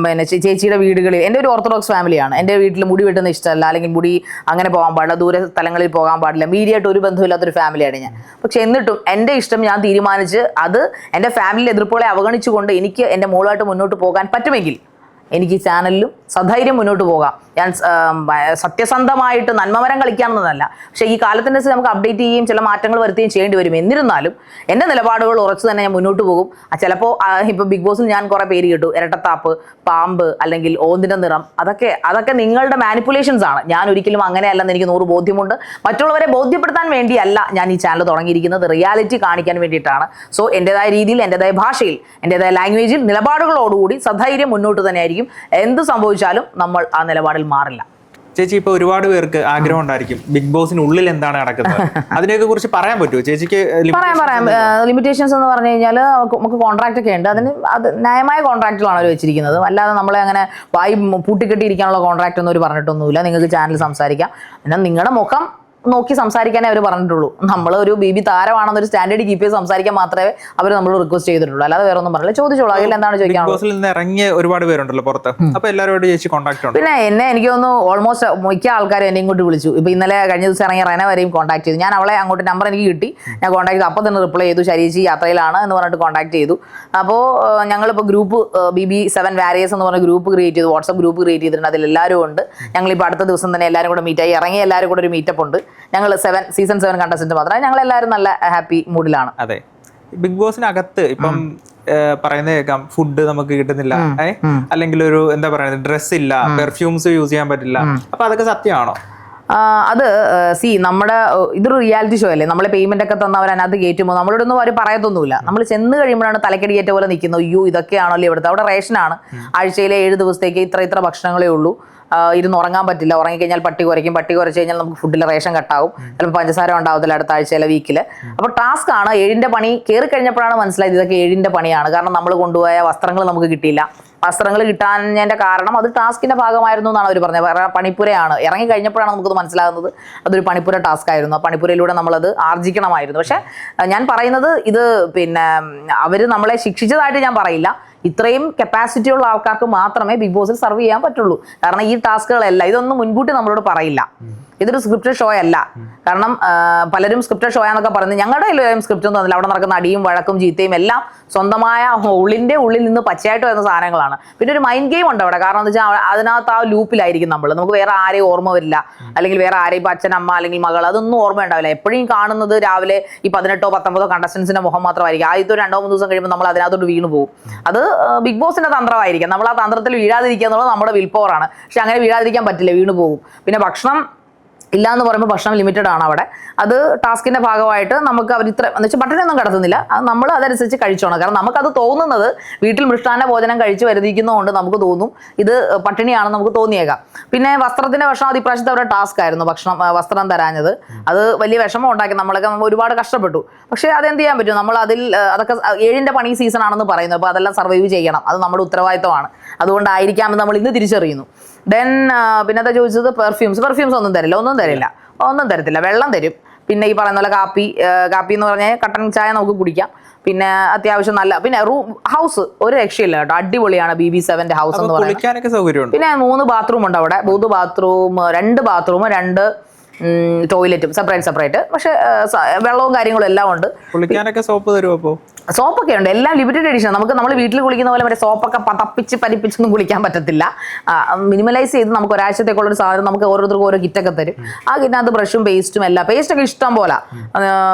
പിന്നെ ചേച്ചിയുടെ വീടുകളിൽ, എൻ്റെ ഒരു ഓർത്തഡോക്സ് ഫാമിലിയാണ്. എൻ്റെ വീട്ടിൽ മുടി വെട്ടുന്ന ഇഷ്ടമല്ല, അല്ലെങ്കിൽ മുടി അങ്ങനെ പോകാൻ പാടില്ല, ദൂര സ്ഥലങ്ങളിൽ പോകാൻ പാടില്ല, മീഡിയയായിട്ട് ഒരു ബന്ധമില്ലാത്തൊരു ഫാമിലിയാണ് ഞാൻ. പക്ഷെ എന്നിട്ടും എൻ്റെ ഇഷ്ടം ഞാൻ തീരുമാനിച്ച് അത് എൻ്റെ ഫാമിലി എതിർപ്പുകളെ അവഗണിച്ചുകൊണ്ട് എനിക്ക് എൻ്റെ മോളുമായിട്ട് മുന്നോട്ട് പോകാൻ പറ്റുമെങ്കിൽ എനിക്ക് ഈ ചാനലിലും സധൈര്യം മുന്നോട്ട് പോകാം. ഞാൻ സത്യസന്ധമായിട്ട് നന്മമരം കളിക്കാമെന്നതല്ല, പക്ഷേ ഈ കാലത്തിനനുസരിച്ച് നമുക്ക് അപ്ഡേറ്റ് ചെയ്യുകയും ചില മാറ്റങ്ങൾ വരുത്തുകയും ചെയ്യേണ്ടി വരും. എന്നിരുന്നാലും എൻ്റെ നിലപാടുകൾ ഉറച്ചു തന്നെ ഞാൻ മുന്നോട്ട് പോകും. ചിലപ്പോൾ ഇപ്പോൾ ബിഗ് ബോസിൽ ഞാൻ കുറേ പേര് കേട്ടു, ഇരട്ടത്താപ്പ്, പാമ്പ്, അല്ലെങ്കിൽ ഓന്തിൻ്റെ നിറം, അതൊക്കെ നിങ്ങളുടെ മാനിപ്പുലേഷൻസ് ആണ്. ഞാൻ ഒരിക്കലും അങ്ങനെയല്ലെന്ന് എനിക്ക് 100 ബോധ്യമുണ്ട്. മറ്റുള്ളവരെ ബോധ്യപ്പെടുത്താൻ വേണ്ടിയല്ല ഞാൻ ഈ ചാനൽ തുടങ്ങിയിരിക്കുന്നത്, റിയാലിറ്റി കാണിക്കാൻ വേണ്ടിയിട്ടാണ്. സോ എൻ്റെതായ രീതിയിൽ, എൻ്റെതായ ഭാഷയിൽ, എൻ്റെതായ ലാംഗ്വേജിൽ നിലപാടുകളോടുകൂടി സധൈര്യം മുന്നോട്ട് തന്നെയായിരിക്കും. എന്ത് സംഭവിച്ചാലും നമ്മൾ ആ നിലപാടിൽ മാറില്ല. ചേച്ചി, ഇപ്പൊ ഒരുപാട് പേർക്ക് ആഗ്രഹം ഉണ്ടായിരിക്കും ബിഗ് ബോസിനുള്ളിൽ എന്താണ് നടക്കുന്നത്, അതിനെയൊക്കെ കുറിച്ച് പറയാൻ പറ്റുമോ ചേച്ചിക്ക്? പറയാം. ലിമിറ്റേഷൻസ് എന്ന് പറഞ്ഞു കഴിഞ്ഞാൽ നമുക്ക് കോൺട്രാക്ട് ഒക്കെ ഉണ്ട്. അത് ന്യായമായ കോൺട്രാക്റ്റുകളാണ് അവർ വെച്ചിരിക്കുന്നത്. അല്ലാതെ നമ്മളെ അങ്ങനെ വായി പൂട്ടിക്കെട്ടിയിരിക്കാനുള്ള കോൺട്രാക്ട് ഒന്നും അവർ പറഞ്ഞിട്ടൊന്നുമില്ല. നിങ്ങൾക്ക് ചാനൽ സംസാരിക്കാം, എന്നാൽ നിങ്ങളുടെ മുഖം നോക്കി സംസാരിക്കാനേ അവർ പറഞ്ഞിട്ടുള്ളൂ. നമ്മൾ ഒരു BB താരമാണെന്നൊരു സ്റ്റാൻഡേർഡ് കീപ്പ് ചെയ്ത് സംസാരിക്കാൻ മാത്രമേ അവർ നമ്മൾ റിക്വസ്റ്റ് ചെയ്തിട്ടുള്ളൂ. അല്ലാതെ വേറെ ഒന്നും പറഞ്ഞില്ല. ചോദിച്ചോളൂ, അതിൽ എന്താണ് ചോദിക്കാൻ. ഇറങ്ങിയ ഒരുപാട് പേരുണ്ടല്ലോ പുറത്ത്, അപ്പൊ എല്ലാവരോടും ചേച്ചി കോൺടാക്ട് ഉണ്ട്. പിന്നെ എനിക്ക് തോന്നുന്നു ഓൾമോസ്റ്റ് മിക്ക ആൾക്കാരും എന്നെ ഇങ്ങോട്ട് വിളിച്ചു. ഇപ്പൊ ഇന്നലെ കഴിഞ്ഞ ദിവസം ഇറങ്ങിയ റെന വരെയും കോൺടാക്ട് ചെയ്തു. ഞാൻ അവളെ അങ്ങോട്ട് നമ്പർ എനിക്ക് കിട്ടി, ഞാൻ കോൺടാക്ട് ചെയ്തു. അപ്പോൾ തന്നെ റിപ്ലൈ ചെയ്തു, ശരീച്ചി യാത്രയിലാണ് എന്ന് പറഞ്ഞിട്ട് കോൺടാക്ട് ചെയ്തു. അപ്പോൾ ഞങ്ങളിപ്പോൾ ഗ്രൂപ്പ് BB7 വാരിയേഴ്സ് എന്ന് പറഞ്ഞ ഗ്രൂപ്പ് ക്രിയേറ്റ് ചെയ്തു, വാട്സ്ആപ്പ് ഗ്രൂപ്പ് ക്രിയേറ്റ് ചെയ്തിട്ടുണ്ട്. അതിൽ എല്ലാവരും ഉണ്ട്. ഞങ്ങളിപ്പോൾ അടുത്ത ദിവസം തന്നെ എല്ലാവരും കൂടെ മീറ്റായി, ഇറങ്ങിയ എല്ലാവരും കൂടെ ഒരു മീറ്റപ്പ് ഉണ്ട്. ഞങ്ങൾ സീസൺ 7 കണ്ടസ്റ്റന്റ് മാത്രമേ, ഞങ്ങൾ എല്ലാവരും നല്ല ഹാപ്പി മൂഡിലാണ്. അതെ, ബിഗ് ബോസിനകത്ത് ഇപ്പം പറയുന്നത് കേൾക്കാം, ഫുഡ് നമുക്ക് കിട്ടുന്നില്ല, അല്ലെങ്കിൽ ഒരു എന്താ പറയുന്നത് ഡ്രസ് ഇല്ല, പെർഫ്യൂംസ് യൂസ് ചെയ്യാൻ പറ്റില്ല. അപ്പൊ അതൊക്കെ സത്യമാണോ? അത് നമ്മുടെ ഇതൊരു റിയാലിറ്റി ഷോ അല്ലേ, നമ്മളെ പേയ്മെന്റ് ഒക്കെ തന്നവർ അതിനകത്ത് കയറ്റുമ്പോൾ നമ്മളോടൊന്നും അവർ പറയത്തൊന്നുമില്ല. നമ്മൾ ചെന്ന് കഴിയുമ്പോഴാണ് തലക്കടി കയറ്റ പോലെ നിൽക്കുന്നത്. അയ്യോ ഇതൊക്കെയാണല്ലോ ഇവിടുത്തെ. അവിടെ റേഷനാണ്, ആഴ്ചയിലെ 7 ദിവസത്തേക്ക് ഇത്ര ഭക്ഷണങ്ങളേ ഉള്ളൂ. ഇരുന്ന് ഉറങ്ങാൻ പറ്റില്ല, ഉറങ്ങിക്കഴിഞ്ഞാൽ പട്ടി കുറയ്ക്കും, പട്ടി കുറച്ച് കഴിഞ്ഞാൽ നമുക്ക് ഫുഡിൽ റേഷൻ കട്ടാവും, ചിലപ്പോൾ പഞ്ചസാര ഉണ്ടാവത്തില്ല അടുത്ത ആഴ്ചയിലെ വീക്കിൽ. അപ്പോൾ ടാസ്ക് ആണ്. 7ന്റെ പണി കയറി കഴിഞ്ഞപ്പോഴാണ് മനസ്സിലായത് ഇതൊക്കെ 7ന്റെ പണിയാണ്. കാരണം നമ്മൾ കൊണ്ടുപോയ വസ്ത്രങ്ങൾ നമുക്ക് കിട്ടിയില്ല. വസ്ത്രങ്ങൾ കിട്ടാഞ്ഞതിൻ്റെ കാരണം അത് ടാസ്കിന്റെ ഭാഗമായിരുന്നു എന്നാണ് അവർ പറഞ്ഞത്. പണിപ്പുരയാണ്. ഇറങ്ങി കഴിഞ്ഞപ്പോഴാണ് നമുക്കത് മനസ്സിലാകുന്നത് അതൊരു പണിപ്പുര ടാസ്ക് ആയിരുന്നു. ആ പണിപ്പുരയിലൂടെ നമ്മളത് ആർജിക്കണമായിരുന്നു. പക്ഷെ ഞാൻ പറയുന്നത് ഇത് പിന്നെ അവർ നമ്മളെ ശിക്ഷിച്ചതായിട്ട് ഞാൻ പറയില്ല. ഇത്രയും കപ്പാസിറ്റി ഉള്ള ആൾക്കാർക്ക് മാത്രമേ ബിഗ് ബോസിൽ സർവ് ചെയ്യാൻ പറ്റുള്ളൂ. കാരണം ഈ ടാസ്കുകളെല്ലാം ഇതൊന്നും മുൻകൂട്ടി നമ്മളോട് പറയില്ല. ഇതൊരു സ്ക്രിപ്റ്റഡ് ഷോ അല്ല. കാരണം പലരും സ്ക്രിപ്റ്റഡ് ഷോ എന്നൊക്കെ പറയുന്നത് ഞങ്ങളുടെ കയ്യിലും സ്ക്രിപ്റ്റ് ഒന്നും തന്നില്ല. അവിടെ നടക്കുന്ന അടിയും വഴക്കും ചീത്തയും എല്ലാം സ്വന്തമായ ഉള്ളിൽ നിന്ന് പച്ചയായിട്ട് വരുന്ന സാധനങ്ങളാണ്. പിന്നെ ഒരു മൈൻഡ് ഗെയിം ഉണ്ട് അവിടെ. കാരണം എന്താ വെച്ചാൽ അതിനകത്ത് ആ ലൂപ്പിലായിരിക്കും നമ്മൾ. നമുക്ക് വേറെ ആരെയും ഓർമ്മ വരില്ല, അല്ലെങ്കിൽ വേറെ ആരെയും ഇപ്പം അച്ഛൻ, അമ്മ അല്ലെങ്കിൽ മകൾ അതൊന്നും ഓർമ്മ ഉണ്ടാവില്ല. എപ്പോഴും കാണുന്നത് രാവിലെ ഈ 18 19 കണ്ടസ്റ്റൻസിന്റെ മുഖം മാത്രമായിരിക്കും. ആദ്യത്തെ 2-3 ദിവസം കഴിയുമ്പോൾ നമ്മൾ അതിനകത്തോട്ട് വീണ് പോകും. അത് ബിഗ് ബോസിന്റെ തന്ത്രമായിരിക്കും. നമ്മൾ ആ തന്ത്രത്തിൽ വീഴാതിരിക്കുക എന്നുള്ളത് നമ്മുടെ വിൽ പവറാണ്. പക്ഷെ അങ്ങനെ വീഴാതിരിക്കാൻ പറ്റില്ല, വീണ് പോകും. പിന്നെ ഭക്ഷണം ഇല്ല എന്ന് പറയുമ്പോൾ ഭക്ഷണം ലിമിറ്റഡ് ആണ് അവിടെ. അത് ടാസ്കിന്റെ ഭാഗമായിട്ട് നമുക്ക് അവർ ഇത്ര എന്ന് വെച്ചാൽ പട്ടിണിയൊന്നും കിടത്തുന്നില്ല. അത് നമ്മൾ അതനുസരിച്ച് കഴിച്ചോണം. കാരണം നമുക്കത് തോന്നുന്നത് വീട്ടിൽ മൃഷ്ടാന്ന ഭോജനം കഴിച്ച് വരുതിക്കുന്നതുകൊണ്ട് നമുക്ക് തോന്നും ഇത് പട്ടിണിയാണെന്ന് നമുക്ക് തോന്നിയേക്കാം. പിന്നെ വസ്ത്രത്തിന്റെ വിഷമം അത് ഇപ്രാവശ്യത്തെ അവരുടെ ടാസ്ക് ആയിരുന്നു, വസ്ത്രം തരാഞ്ഞത്. അത് വലിയ വിഷമം ഉണ്ടാക്കി. നമ്മളൊക്കെ ഒരുപാട് കഷ്ടപ്പെട്ടു. പക്ഷേ അതെന്ത് ചെയ്യാൻ പറ്റും? നമ്മൾ അതിൽ അതൊക്കെ 7ന്റെ പണി സീസൺ ആണെന്ന് പറയുന്നത്. അപ്പോൾ അതെല്ലാം സർവൈവ് ചെയ്യണം. അത് നമ്മുടെ ഉത്തരവാദിത്തമാണ്. അതുകൊണ്ടായിരിക്കാമെന്ന് നമ്മൾ ഇന്ന് തിരിച്ചറിയുന്നു. ദെൻ പിന്നെ എന്താ ചോദിച്ചത്? പെർഫ്യൂംസ് ഒന്നും തരത്തില്ല. വെള്ളം തരും. പിന്നെ ഈ പറയുന്ന പോലെ കാപ്പി എന്ന് പറഞ്ഞാൽ കട്ടൻ ചായ നമുക്ക് കുടിക്കാം. പിന്നെ അത്യാവശ്യം നല്ല, പിന്നെ ഹൗസ് ഒരു രക്ഷയില്ല കേട്ടോ, അടിപൊളിയാണ്. BB7 ഹൗസ് എന്ന് പറയുന്നത്. പിന്നെ 3 ബാത്റൂം ഉണ്ട് അവിടെ. 3 ബാത്റൂം, 2 ബാത്റൂം, 2 ടോയ്ലറ്റും സെപ്പറേറ്റ്. പക്ഷെ വെള്ളവും കാര്യങ്ങളും എല്ലാം ഉണ്ട്. സോപ്പ് തരുമോ? അപ്പോൾ സോപ്പൊക്കെ ഉണ്ട്, എല്ലാം ലിമിറ്റഡ് എഡിഷൻ. നമ്മൾ വീട്ടിൽ കുളിക്കുന്ന പോലെ മറ്റേ സോപ്പൊക്കെ പരിപ്പിച്ചൊന്നും കുളിക്കാൻ പറ്റത്തില്ല. മിനിമലൈസ് ചെയ്ത് നമുക്ക് ഒരാഴ്ചത്തേക്കുള്ളൊരു സാധനം നമുക്ക് ഓരോരുത്തർക്കും ഓരോ കിറ്റൊക്കെ തരും. ആ കിറ്റിനകത്ത് ബ്രഷും പേസ്റ്റും എല്ലാം, പേസ്റ്റൊക്കെ ഇഷ്ടം പോലെ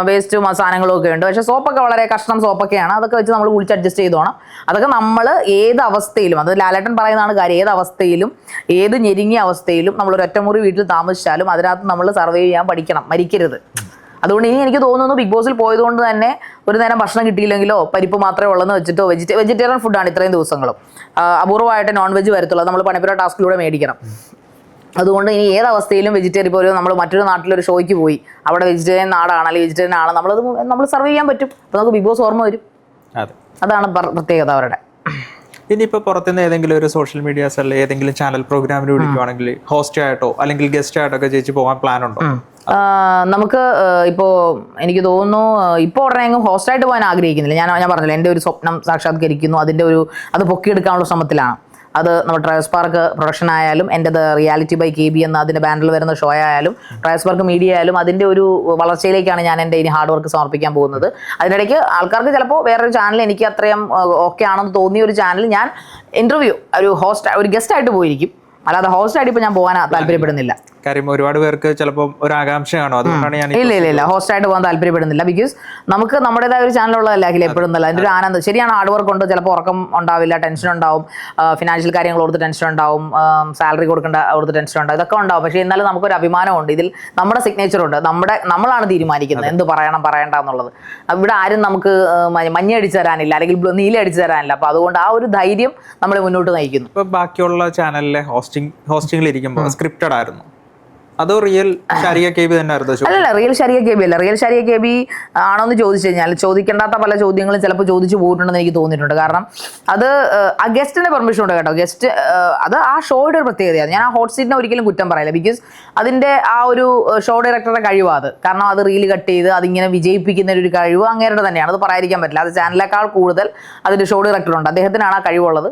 വേസ്റ്റും സാധനങ്ങളും ഒക്കെ ഉണ്ട്. പക്ഷേ സോപ്പൊക്കെ വളരെ കഷ്ണം സോപ്പൊക്കെയാണ്. അതൊക്കെ വെച്ച് നമ്മൾ കുളിച്ച് അഡ്ജസ്റ്റ് ചെയ്തോണം. അതൊക്കെ നമ്മൾ ഏത് അവസ്ഥയിലും, അത് ലാലേട്ടൻ പറയുന്നതാണ് കാര്യം, ഏത് അവസ്ഥയിലും ഏത് ഞെരുങ്ങിയ അവസ്ഥയിലും നമ്മൾ ഒരു ഒറ്റമുറി വീട്ടിൽ താമസിച്ചാലും അതിനകത്ത് നമ്മൾ സർവൈവ് ചെയ്യാൻ പഠിക്കണം, മരിക്കരുത്. അതുകൊണ്ട് ഇനി എനിക്ക് തോന്നുന്നു ബിഗ് ബോസിൽ പോയതുകൊണ്ട് തന്നെ ഒരു നേരം ഭക്ഷണം കിട്ടിയില്ലെങ്കിലോ പരിപ്പ് മാത്രമേ ഉള്ളെന്ന് വെച്ചിട്ടോ വെജിറ്റേറിയൻ ഫുഡാണ് ഇത്രയും ദിവസങ്ങളും. അപൂർവമായിട്ട് നോൺ വെജ് വരത്തുള്ളൂ. നമ്മൾ പണിപ്പുര ടാസ്കിലൂടെ മേടിക്കണം. അതുകൊണ്ട് ഇനി ഏത് അവസ്ഥയിലും വെജിറ്റേറിയൻ. ഇപ്പോൾ നമ്മൾ മറ്റൊരു നാട്ടിലൊരു ഷോയ്ക്ക് പോയി, അവിടെ വെജിറ്റേറിയൻ നാടാണ് അല്ലെങ്കിൽ വെജിറ്റേറിയൻ ആണ്, നമ്മൾ സർവ് ചെയ്യാൻ പറ്റും. അപ്പോൾ നമുക്ക് ബിഗ് ബോസ് ഓർമ്മ വരും. അതാണ് പ്രത്യേകത അവരുടെ. ഇനിയിപ്പോൾ പുറത്തുനിന്ന് ഏതെങ്കിലും ഒരു സോഷ്യൽ മീഡിയാസ് അല്ലെ ഏതെങ്കിലും ചാനൽ പ്രോഗ്രാമിന് വിളിക്കുവാണെങ്കിൽ ഹോസ്റ്റ് ആയിട്ടോ അല്ലെങ്കിൽ ഗസ്റ്റ് ആയിട്ടോ ഒക്കെ ചേച്ചി പോകാൻ പ്ലാൻ ഉണ്ടോ? നമുക്ക് ഇപ്പോൾ എനിക്ക് തോന്നുന്നു ഇപ്പോൾ ഉടനെ എങ്ങും ഹോസ്റ്റായിട്ട് പോകാൻ ആഗ്രഹിക്കുന്നില്ല. ഞാൻ പറഞ്ഞില്ല, എൻ്റെ ഒരു സ്വപ്നം സാക്ഷാത്കരിക്കുന്നു. അത് പൊക്കിയെടുക്കാനുള്ള ശ്രമത്തിലാണ്. അത് നമ്മുടെ ട്രയൽസ് പാർക്ക് പ്രൊഡക്ഷൻ ആയാലും എൻ്റെത് റിയാലിറ്റി ബൈ KB എന്ന അതിൻ്റെ ബാനറിൽ വരുന്ന ഷോ ആയാലും ട്രയൽസ് പാർക്ക് മീഡിയ ആയാലും അതിൻ്റെ ഒരു വളർച്ചയിലേക്കാണ് ഞാൻ എൻ്റെ ഇനി ഹാർഡ് വർക്ക് സമർപ്പിക്കാൻ പോകുന്നത്. അതിനിടയ്ക്ക് ആൾക്കാർക്ക് ചിലപ്പോൾ വേറൊരു ചാനൽ എനിക്ക് അത്രയും ഓക്കെ ആണെന്ന് തോന്നിയ ഒരു ചാനൽ ഞാൻ ഇൻ്റർവ്യൂ ഒരു ഗസ്റ്റായിട്ട് പോയിരിക്കും. അല്ലാതെ ഹോസ്റ്റായിട്ട് ഇപ്പോൾ ഞാൻ പോകാൻ താല്പര്യപ്പെടുന്നില്ല. കാര്യം ഒരുപാട് പേർക്ക് ചിലപ്പോൾ ഒരു ആകാംക്ഷയാണോ, അതുകൊണ്ടാണ് ഞാൻ ഇല്ല ഹോസ്റ്റായിട്ട് പോകാൻ താല്പര്യപ്പെടുന്നില്ല. ബിക്കോസ് നമുക്ക് നമ്മുടേതായ ഒരു ചാനലുള്ളതല്ല അഖില എപ്പോഴും എന്നല്ല. അതിൻ്റെ ഒരു ആനന്ദം ശരിയാണ്. ഹാർഡ് വർക്ക് ഉണ്ട്, ചിലപ്പോൾ ഉറക്കം ഉണ്ടാവില്ല, ടെൻഷൻ ഉണ്ടാവും, ഫിനാൻഷ്യൽ കാര്യങ്ങൾ ഓർത്ത് ടെൻഷൻ ഉണ്ടാവും, സാലറി ഓർത്ത് ടെൻഷൻ ഉണ്ടാവും, ഇതൊക്കെ ഉണ്ടാവും. പക്ഷേ എന്നാലും നമുക്കൊരു അഭിമാനമുണ്ട്. ഇതിൽ നമ്മുടെ സിഗ്നേച്ചറുണ്ട്. നമ്മളാണ് തീരുമാനിക്കുന്നത് എന്ത് പറയണ്ട എന്നുള്ളത്. ഇവിടെ ആരും നമുക്ക് മഞ്ഞ അടിച്ചു തരാനില്ല അല്ലെങ്കിൽ നീല അടിച്ചു തരാനില്ല. അപ്പോൾ അതുകൊണ്ട് ആ ഒരു ധൈര്യം നമ്മളെ മുന്നോട്ട് നയിക്കുന്നു. ഇപ്പോൾ ബാക്കിയുള്ള ചാനലിലെ ഹോസ്റ്റിംഗിൽ ഇരിക്കുമ്പോൾ സ്ക്രിപ്റ്റഡ് ആയിരുന്നു, അതോ റിയൽ ഷാരിക KB തന്നെ ആയിരുന്നു? അല്ല, റിയൽ ഷാരിക KB അല്ല. റിയൽ ഷാരിക KB ആണോ എന്ന് ചോദിച്ചു കഴിഞ്ഞാൽ ചോദിക്കേണ്ടാത്ത പല ചോദ്യങ്ങളും ചിലപ്പോൾ ചോദിച്ചു പോയിട്ടുണ്ടെന്ന് എനിക്ക് തോന്നിയിട്ടുണ്ട്. കാരണം അത് ആ ഗസ്റ്റിന്റെ പെർമിഷൻ ഉണ്ട് കേട്ടോ. ഗസ്റ്റ് അത് ആ ഷോയുടെ ഒരു പ്രത്യേകതയാണ്. ഞാൻ ആ ഹോട്ട് സീറ്റിനെ ഒരിക്കലും കുറ്റം പറയില്ല. ബിക്കോസ് അതിന്റെ ആ ഒരു ഷോ ഡയറക്ടറുടെ കഴിവാണ് അത്. കാരണം അത് റീൽ കട്ട് ചെയ്ത് അതിങ്ങനെ വിജയിപ്പിക്കുന്ന ഒരു കഴിവ് അങ്ങേരുടെ തന്നെയാണ്. അത് പറയാതിരിക്കാൻ പറ്റില്ല. അത് ചാനലിനേക്കാൾ കൂടുതൽ അതിന്റെ ഷോ ഡയറക്ടറുണ്ട്. അദ്ദേഹത്തിനാണ് ആ കഴിവുള്ളത്.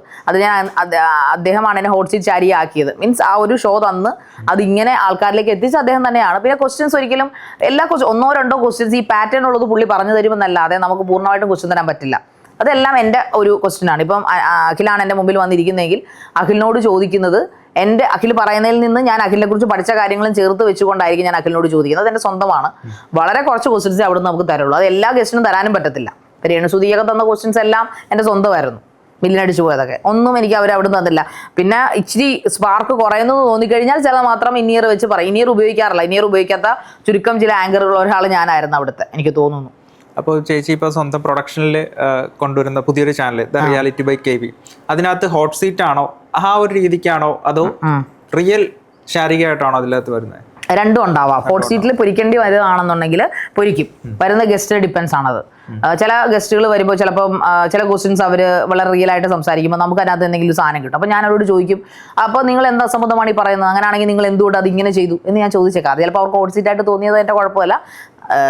അദ്ദേഹമാണ് എന്നെ ഹോട്ട് സീറ്റ് ഷാരിക ആക്കിയത്. മീൻസ് ആ ഒരു ഷോ തന്ന് അതിങ്ങനെ ആൾക്കാരിലേക്ക് എത്തിച്ച് അദ്ദേഹം തന്നെയാണ്. പിന്നെ ക്വസ്റ്റ്യൻസ് ഒരിക്കലും എല്ലാ ഒന്നോ രണ്ടോ ക്വസ്റ്റ്യൻസ് ഈ പാറ്റേൺ ഉള്ളത് പുള്ളി പറഞ്ഞു തരുമെന്നല്ലാതെ നമുക്ക് പൂർണ്ണമായിട്ടും ക്വസ്റ്റ്യൻ തരാൻ പറ്റില്ല. അതെല്ലാം എൻ്റെ ഒരു ക്വസ്റ്റ്യനാണ്. ഇപ്പം അഖിലാണ് എൻ്റെ മുമ്പിൽ വന്നിരിക്കുന്നതെങ്കിൽ അഖിലിനോട് ചോദിക്കുന്നത് അഖിൽ പറയുന്നതിൽ നിന്ന് ഞാൻ അഖിലിനെ കുറിച്ച് പഠിച്ച കാര്യങ്ങളും ചേർത്ത് വെച്ചുകൊണ്ടായിരിക്കും ഞാൻ അഖിലിനോട് ചോദിക്കുന്നത്. അത് എൻ്റെ സ്വന്തമാണ്. വളരെ കുറച്ച് ക്വസ്റ്റ്യൻസ് അവിടെ നിന്ന് നമുക്ക് തരുള്ളൂ. അത് എല്ലാ ഗസ്റ്റിനും തരാനും പറ്റത്തില്ല. രേണുസുതിയൊക്കെ തന്ന ക്വസ്റ്റ്യൻസ് എല്ലാം എൻ്റെ സ്വന്തമായിരുന്നു. മില്ലിനടിച്ചു പോയതൊക്കെ ഒന്നും എനിക്ക് അവർ അവിടെ തന്നില്ല. പിന്നെ ഇച്ചിരി സ്പാർക്ക് കുറയുന്നു തോന്നിക്കഴിഞ്ഞാൽ ചില മാത്രം ഇനിയർ വെച്ച് പറയും. ഇനിയർ ഉപയോഗിക്കാറില്ല. ഇനിയർ ഉപയോഗിക്കാത്ത ചുരുക്കം ചില ആങ്കറുകൾ ഒരാൾ ഞാനായിരുന്നു അവിടുത്തെ, എനിക്ക് തോന്നുന്നു. അപ്പോൾ ചേച്ചി ഇപ്പോൾ സ്വന്തം പ്രൊഡക്ഷനിൽ കൊണ്ടുവരുന്ന പുതിയൊരു channel the reality by KB, അതിനകത്ത് ഹോട്ട് സീറ്റ് ആണോ ആ ഒരു രീതിക്കാണോ അതോ റിയൽ ഷാരിക ആയിട്ടാണോ അതിനകത്ത് വരുന്നത്? രണ്ടും ഉണ്ടാവാം. ഹോട്ട് സീറ്റിൽ പൊരിക്കേണ്ടി വരുന്നതാണെന്നുണ്ടെങ്കിൽ പൊരിക്കും. വരുന്ന ഗസ്റ്റ് ഡിപ്പെൻസ് ആണത്. ചില ഗസ്റ്റുകൾ വരുമ്പോൾ ചിലപ്പം ചില ക്വസ്റ്റ്യൻസ് അവർ വളരെ റിയൽ ആയിട്ട് സംസാരിക്കുമ്പോൾ നമുക്ക് അതിനകത്ത് എന്തെങ്കിലും സാധനം കിട്ടും. അപ്പോൾ ഞാൻ അവരോട് ചോദിക്കും, അപ്പോൾ നിങ്ങൾ എന്താ അസംബന്ധമാണ് ഈ പറയുന്നത്, അങ്ങനെയാണെങ്കിൽ നിങ്ങൾ എന്തുകൊണ്ട് അത് ഇങ്ങനെ ചെയ്തു എന്ന് ഞാൻ ചോദിച്ചേക്കാം. അത് ചിലപ്പോൾ അവർക്ക് ഹോട്ട് സീറ്റായിട്ട് തോന്നിയത് എൻ്റെ കുഴപ്പമില്ല.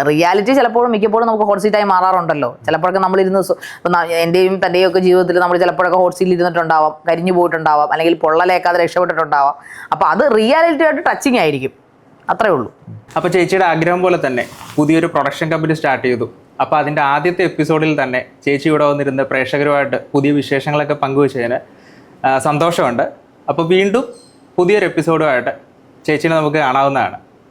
റിയാലിറ്റി ചിലപ്പോഴും മിക്കപ്പോഴും നമുക്ക് ഹോട്ട് സീറ്റായി മാറാറുണ്ടല്ലോ. ചിലപ്പോഴൊക്കെ നമ്മളിരുന്ന് എൻ്റെയും തൻ്റെയും ഒക്കെ ജീവിതത്തിൽ നമ്മൾ ചിലപ്പോഴൊക്കെ ഹോട്ട് സീറ്റിൽ ഇരുന്നിട്ടുണ്ടാവാം, കരിഞ്ഞു പോയിട്ടുണ്ടാവാം, അല്ലെങ്കിൽ പൊള്ളലേക്കാതെ രക്ഷപ്പെട്ടിട്ടുണ്ടാവാം. അപ്പോൾ അത് റിയാലിറ്റി ആയിട്ട് ടച്ചിങ് ആയിരിക്കും, അത്രേ ഉള്ളൂ. അപ്പോൾ ചേച്ചിയുടെ ആഗ്രഹം പോലെ തന്നെ പുതിയൊരു പ്രൊഡക്ഷൻ കമ്പനി സ്റ്റാർട്ട് ചെയ്തു. അപ്പോൾ അതിൻ്റെ ആദ്യത്തെ എപ്പിസോഡിൽ തന്നെ ചേച്ചി ഇവിടെ വന്നിരുന്ന് പ്രേക്ഷകരുമായിട്ട് പുതിയ വിശേഷങ്ങളൊക്കെ പങ്കുവച്ചതിന് സന്തോഷമുണ്ട്. അപ്പോൾ വീണ്ടും പുതിയൊരു എപ്പിസോഡുമായിട്ട് ചേച്ചീനെ നമുക്ക് കാണാവുന്നതാണ്.